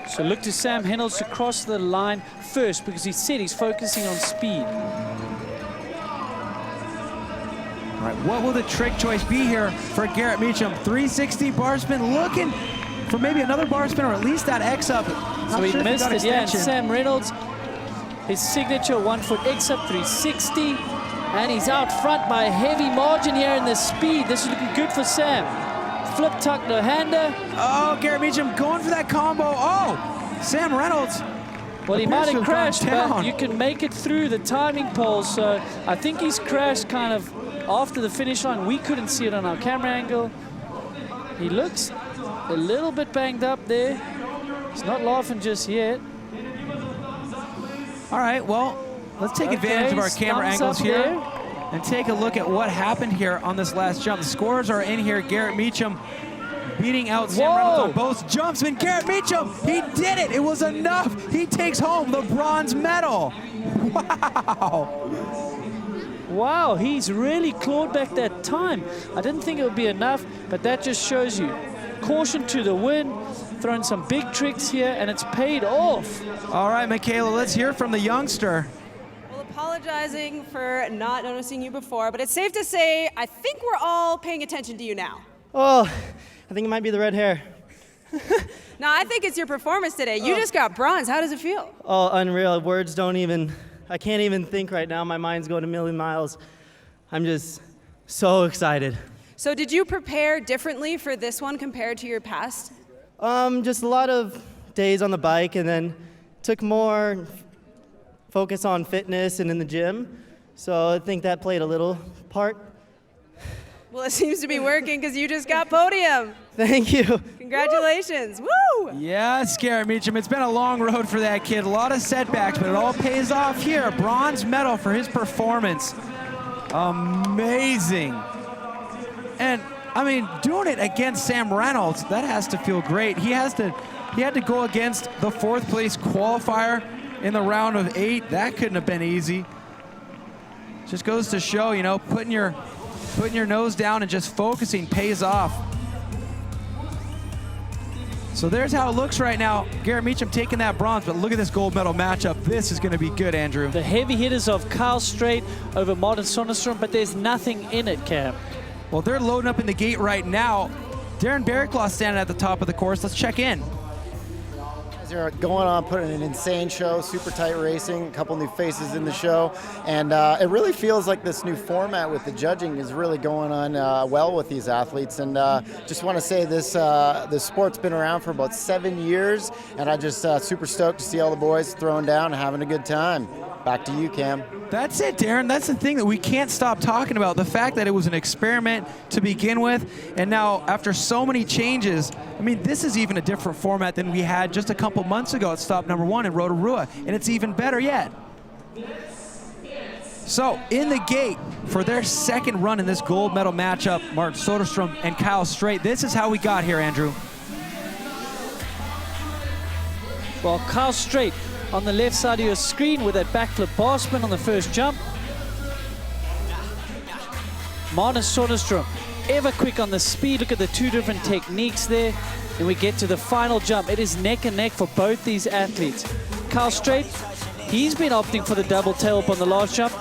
Speaker 2: So look to Sam Reynolds to cross the line first because he said he's focusing on speed.
Speaker 1: All right, what will the trick choice be here for Garrett Meacham? 360 bar spin, looking for maybe another bar spin or at least that X up.
Speaker 2: So he missed it, yeah, and Sam Reynolds, his signature 1 foot X up 360, and he's out front by a heavy margin here in the speed. This is looking good for Sam. Flip tuck, no hander.
Speaker 1: Oh, Garrett Meacham going for that combo. Oh, Sam Reynolds.
Speaker 2: Well, he might have crashed, but you can make it through the timing pole. So I think he's crashed kind of after the finish line. We couldn't see it on our camera angle. He looks a little bit banged up there. He's not laughing just yet.
Speaker 1: All right, well, let's take advantage of our camera angles here and take a look at what happened here on this last jump. The scores are in here. Garrett Meacham beating out Sam Reynolds on both jumps. And Garrett Meacham, he did it. It was enough. He takes home the bronze medal. Wow.
Speaker 2: Wow, he's really clawed back that time. I didn't think it would be enough, but that just shows you. Caution to the wind, throwing some big tricks here, and it's paid off.
Speaker 1: All right, Michaela, let's hear from the youngster.
Speaker 7: Well, apologizing for not noticing you before, but it's safe to say I think we're all paying attention to you now.
Speaker 11: Oh, I think it might be the red hair.
Speaker 7: No, I think it's your performance today. You just got bronze. How does it feel?
Speaker 11: Oh, unreal. Words don't even, I can't even think right now. My mind's going a million miles. I'm just so excited.
Speaker 7: So did you prepare differently for this one compared to your past?
Speaker 11: Just a lot of days on the bike, and then took more focus on fitness and in the gym. So I think that played a little part.
Speaker 7: Well, it seems to be working because you just got podium.
Speaker 11: Thank you.
Speaker 7: Congratulations. Woo!
Speaker 1: Yes, Garrett Meacham. It's been a long road for that kid. A lot of setbacks, but it all pays off here. Bronze medal for his performance. Amazing. And I mean, doing it against Sam Reynolds, that has to feel great. He had to go against the 4th place qualifier in the round of 8. That couldn't have been easy. Just goes to show, you know, putting your nose down and just focusing pays off. So there's how it looks right now. Garrett Meacham taking that bronze, but look at this gold medal matchup. This is going to be good, Andrew.
Speaker 2: The heavy hitters of Kyle Strait over Martin Soderstrom, but there's nothing in it, Cam.
Speaker 1: Well, they're loading up in the gate right now. Darren Barraclaw standing at the top of the course. Let's check in.
Speaker 5: They're going on, putting an insane show, super tight racing, a couple new faces in the show, and it really feels like this new format with the judging is really going on well with these athletes. And just want to say this sport's been around for about 7 years, and I'm just super stoked to see all the boys throwing down and having a good time. Back to you, Cam.
Speaker 1: That's it, Darren. That's the thing that we can't stop talking about. The fact that it was an experiment to begin with, and now after so many changes, I mean, this is even a different format than we had just a couple months ago at stop number 1 in Rotorua, and it's even better yet. So in the gate for their second run in this gold medal matchup, Martin Soderstrom and Kyle Strait. This is how we got here, Andrew.
Speaker 2: Well, Kyle Strait on the left side of your screen with that backflip bar spin on the first jump. Martin Soderstrom, ever quick on the speed. Look at the 2 different techniques there. And we get to the final jump. It is neck and neck for both these athletes. Kyle Strait, he's been opting for the double tail up on the last jump.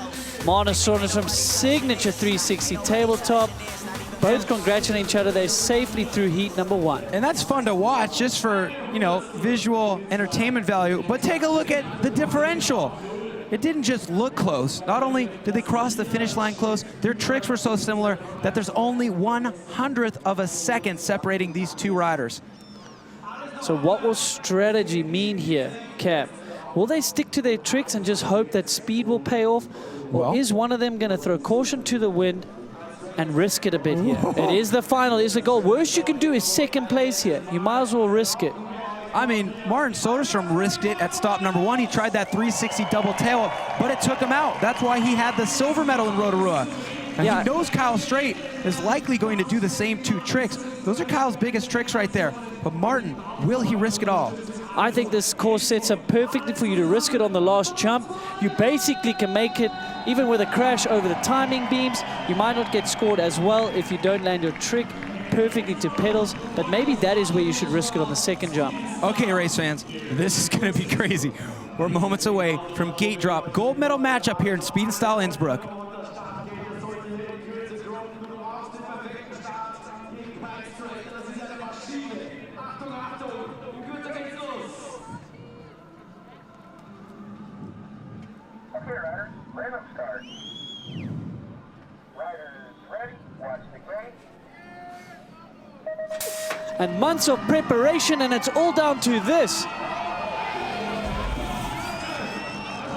Speaker 2: Martin Soderstrom's signature 360 tabletop. Both congratulating each other. They're safely through heat number 1.
Speaker 1: And that's fun to watch just for, you know, visual entertainment value. But take a look at the differential. It didn't just look close. Not only did they cross the finish line close, their tricks were so similar that there's only 1/100th of a second separating these two riders.
Speaker 2: So what will strategy mean here, Cap? Will they stick to their tricks and just hope that speed will pay off? Or is one of them going to throw caution to the wind and risk it a bit here? It is the final, it's the goal. Worst you can do is second place here. You might as well risk it.
Speaker 1: I mean, Martin Soderstrom risked it at stop number 1. He tried that 360 double tail, but it took him out. That's why he had the silver medal in Rotorua. And he knows Kyle Strait is likely going to do the same 2 tricks. Those are Kyle's biggest tricks right there. But Martin, will he risk it all?
Speaker 2: I think this course sets up perfectly for you to risk it on the last jump. You basically can make it, even with a crash over the timing beams. You might not get scored as well if you don't land your trick perfectly to pedals, but maybe that is where you should risk it on the second jump.
Speaker 1: Okay, race fans, this is going to be crazy. We're moments away from gate drop. Gold medal matchup here in Speed and Style Innsbruck.
Speaker 9: Okay, riders, random start. Riders ready, watch the gate.
Speaker 2: And months of preparation, and it's all down to this.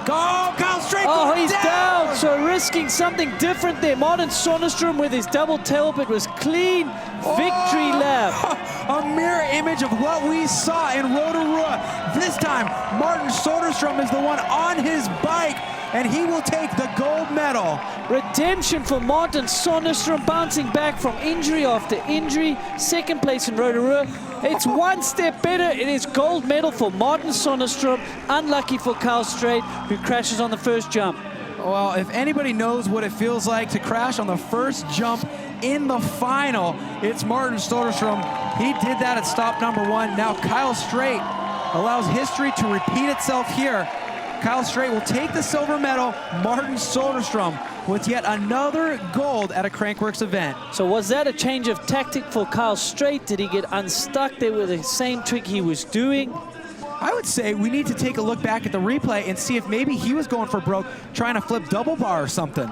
Speaker 1: Go, Kyle Strait!
Speaker 2: Oh, he's down! So risking something different there. Martin Soderstrom with his double tail, but was clean victory lap.
Speaker 1: A mirror image of what we saw in Rotorua. This time, Martin Soderstrom is the one on his bike, and he will take the gold medal.
Speaker 2: Redemption for Martin Soderstrom, bouncing back from injury after injury. Second place in Rotorua. It's one step better. It is gold medal for Martin Soderstrom. Unlucky for Kyle Strait, who crashes on the first jump.
Speaker 1: Well, if anybody knows what it feels like to crash on the first jump in the final, it's Martin Soderstrom. He did that at stop number 1. Now Kyle Strait allows history to repeat itself here. Kyle Strait will take the silver medal. Martin Soderstrom with yet another gold at a Crankworx event.
Speaker 2: So was that a change of tactic for Kyle Strait? Did he get unstuck there with the same trick he was doing?
Speaker 1: I would say we need to take a look back at the replay and see if maybe he was going for broke, trying to flip double bar or something.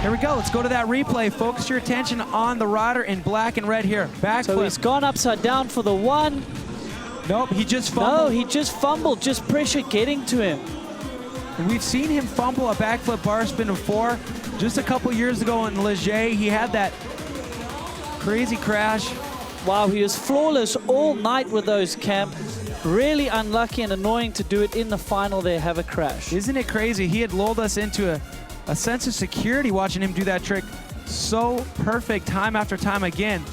Speaker 1: Here we go, let's go to that replay. Focus your attention on the rider in black and red here. Backflip.
Speaker 2: So he's gone upside down for the one.
Speaker 1: Nope, he just fumbled.
Speaker 2: No, he just fumbled, just pressure getting to him.
Speaker 1: And we've seen him fumble a backflip bar spin before. Just a couple years ago in Leger, he had that crazy crash.
Speaker 2: Wow, he was flawless all night with those, Camp. Really unlucky and annoying to do it in the final there, have a crash.
Speaker 1: Isn't it crazy? He had lulled us into a sense of security watching him do that trick so perfect time after time again.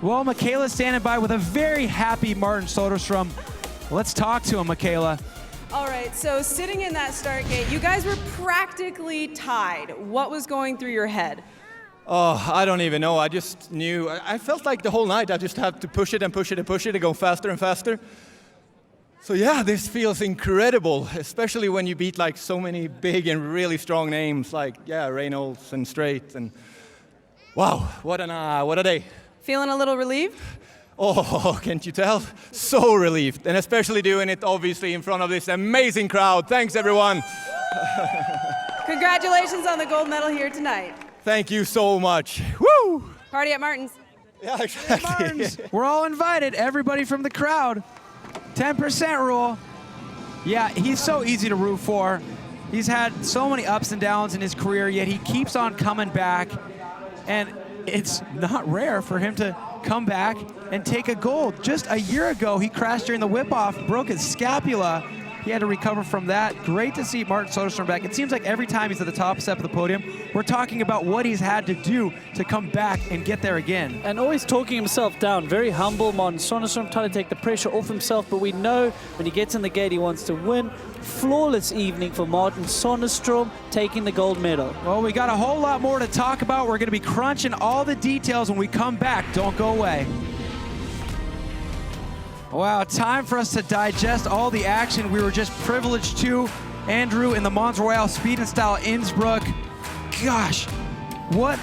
Speaker 1: Well, Michaela's standing by with a very happy Martin Soderstrom. Let's talk to him, Michaela.
Speaker 7: All right, so sitting in that start gate, you guys were practically tied. What was going through your head?
Speaker 14: Oh, I don't even know. I just knew. I felt like the whole night I just had to push it and push it and push it and go faster and faster. So yeah, this feels incredible, especially when you beat like so many big and really strong names like, yeah, Reynolds and Strait. And wow, what a day.
Speaker 7: Feeling a little relieved?
Speaker 14: Oh, can't you tell? So relieved, and especially doing it obviously in front of this amazing crowd. Thanks, everyone.
Speaker 7: Congratulations on the gold medal here tonight.
Speaker 14: Thank you so much. Woo!
Speaker 7: Party at Martin's.
Speaker 14: Yeah, exactly.
Speaker 1: Martins. We're all invited, everybody from the crowd. 10% rule. Yeah, he's so easy to root for. He's had so many ups and downs in his career, yet he keeps on coming back. And it's not rare for him to come back and take a gold. Just a year ago, he crashed during the whip-off, broke his scapula. He had to recover from that. Great to see Martin Soderstrom back. It seems like every time he's at the top step of the podium, we're talking about what he's had to do to come back and get there again.
Speaker 2: And always talking himself down. Very humble, Martin Soderstrom, trying to take the pressure off himself, but we know when he gets in the gate, he wants to win. Flawless evening for Martin Soderstrom, taking the gold medal.
Speaker 1: Well, we got a whole lot more to talk about. We're going to be crunching all the details when we come back. Don't go away. Wow, time for us to digest all the action we were just privileged to. Andrew in the Mons Royale Speed and Style Innsbruck. Gosh, what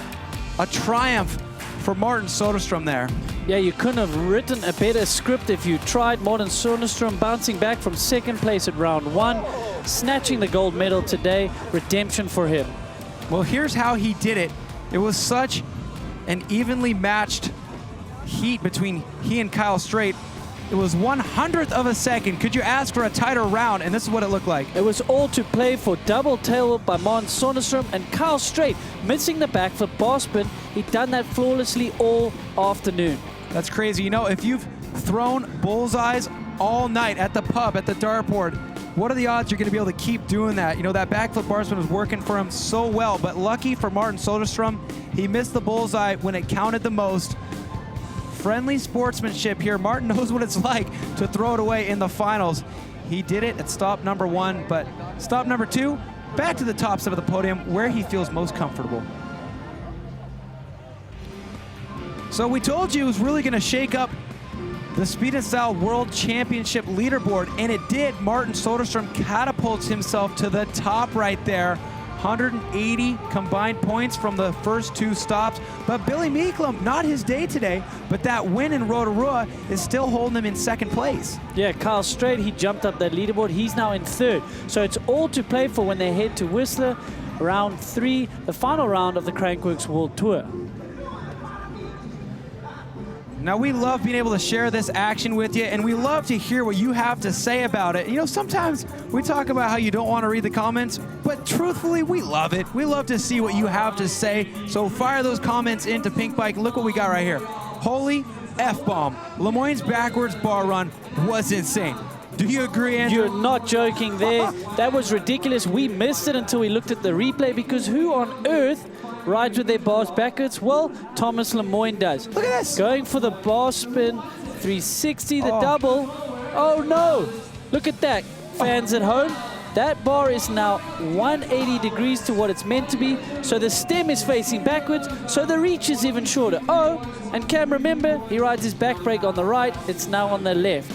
Speaker 1: a triumph for Martin Soderstrom there.
Speaker 2: Yeah, you couldn't have written a better script if you tried. Martin Soderstrom bouncing back from second place at round 1, snatching the gold medal today. Redemption for him.
Speaker 1: Well, here's how he did it. It was such an evenly matched heat between he and Kyle Strait. It was 1/100th of a second. Could you ask for a tighter round? And this is what it looked like.
Speaker 2: It was all to play for double tail whip by Martin Soderstrom, and Kyle Strait missing the backflip bar spin. He'd done that flawlessly all afternoon.
Speaker 1: That's crazy. You know, if you've thrown bullseyes all night at the pub, at the dartboard, what are the odds you're going to be able to keep doing that? You know, that backflip bar spin was working for him so well, but lucky for Martin Soderstrom, he missed the bullseye when it counted the most. Friendly sportsmanship here. Martin knows what it's like to throw it away in the finals. He did it at stop number 1, but stop number 2, back to the top step of the podium where he feels most comfortable. So we told you it was really going to shake up the Speed and Style World Championship leaderboard, and it did. Martin Soderstrom catapults himself to the top right there. 180 combined points from the first 2 stops. But Billy Meeklum, not his day today, but that win in Rotorua is still holding him in 2nd place.
Speaker 2: Yeah, Carl Strait, he jumped up that leaderboard. He's now in 3rd. So it's all to play for when they head to Whistler, round 3, the final round of the Crankworx World Tour.
Speaker 1: Now, we love being able to share this action with you, and we love to hear what you have to say about it. You know, sometimes we talk about how you don't want to read the comments, but truthfully, we love it. We love to see what you have to say. So fire those comments into Pink Bike. Look what we got right here. Holy F-bomb. Lemoyne's backwards bar run was insane. Do you agree, Andrew?
Speaker 2: You're not joking there. That was ridiculous. We missed it until we looked at the replay, because who on earth rides with their bars backwards? Well, Thomas Lemoyne does.
Speaker 1: Look at this.
Speaker 2: Going for the bar spin, 360, the double. Oh no, look at that. Fans at home, that bar is now 180 degrees to what it's meant to be. So the stem is facing backwards, so the reach is even shorter. Oh, and Cam, remember, he rides his back brake on the right, it's now on the left.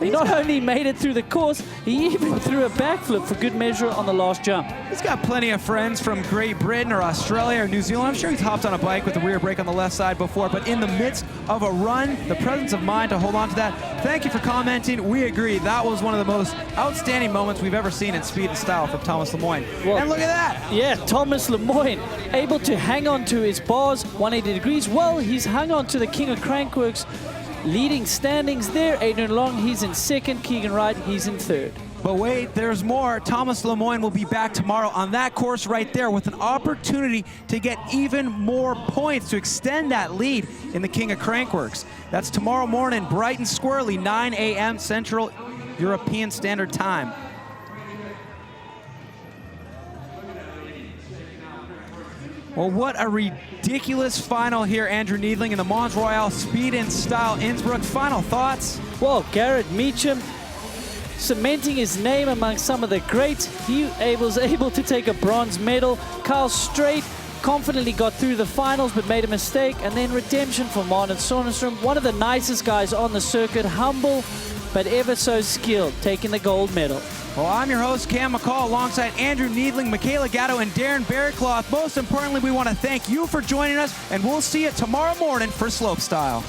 Speaker 2: He not only made it through the course, he even threw a backflip for good measure on the last jump.
Speaker 1: He's got plenty of friends from Great Britain or Australia or New Zealand. I'm sure he's hopped on a bike with the rear brake on the left side before, but in the midst of a run, the presence of mind to hold on to that. Thank you for commenting. We agree. That was one of the most outstanding moments we've ever seen in Speed and Style from Thomas Lemoyne.
Speaker 2: Well,
Speaker 1: and look at that.
Speaker 2: Yeah, Thomas Lemoyne able to hang on to his bars 180 degrees. Well, he's hung on to the King of Crankworx leading standings there. Adrian Long, he's in 2nd. Keegan Wright, he's in 3rd.
Speaker 1: But wait, there's more. Thomas Lemoyne will be back tomorrow on that course right there with an opportunity to get even more points to extend that lead in the King of Crankworx. That's tomorrow morning, bright and squirrely, 9 a.m. Central European Standard Time. Well, what a ridiculous final here, Andrew Needling, in the Mons Royale Speed and Style Innsbruck. Final thoughts?
Speaker 2: Well, Garrett Meacham cementing his name among some of the greats. He was able to take a bronze medal. Carl Strait confidently got through the finals but made a mistake. And then redemption for Martin Soderstrom, one of the nicest guys on the circuit, humble but ever so skilled, taking the gold medal.
Speaker 1: Well, I'm your host, Cam McCall, alongside Andrew Needling, Michaela Gatto, and Darren Bearcloth. Most importantly, we want to thank you for joining us, and we'll see you tomorrow morning for Slopestyle.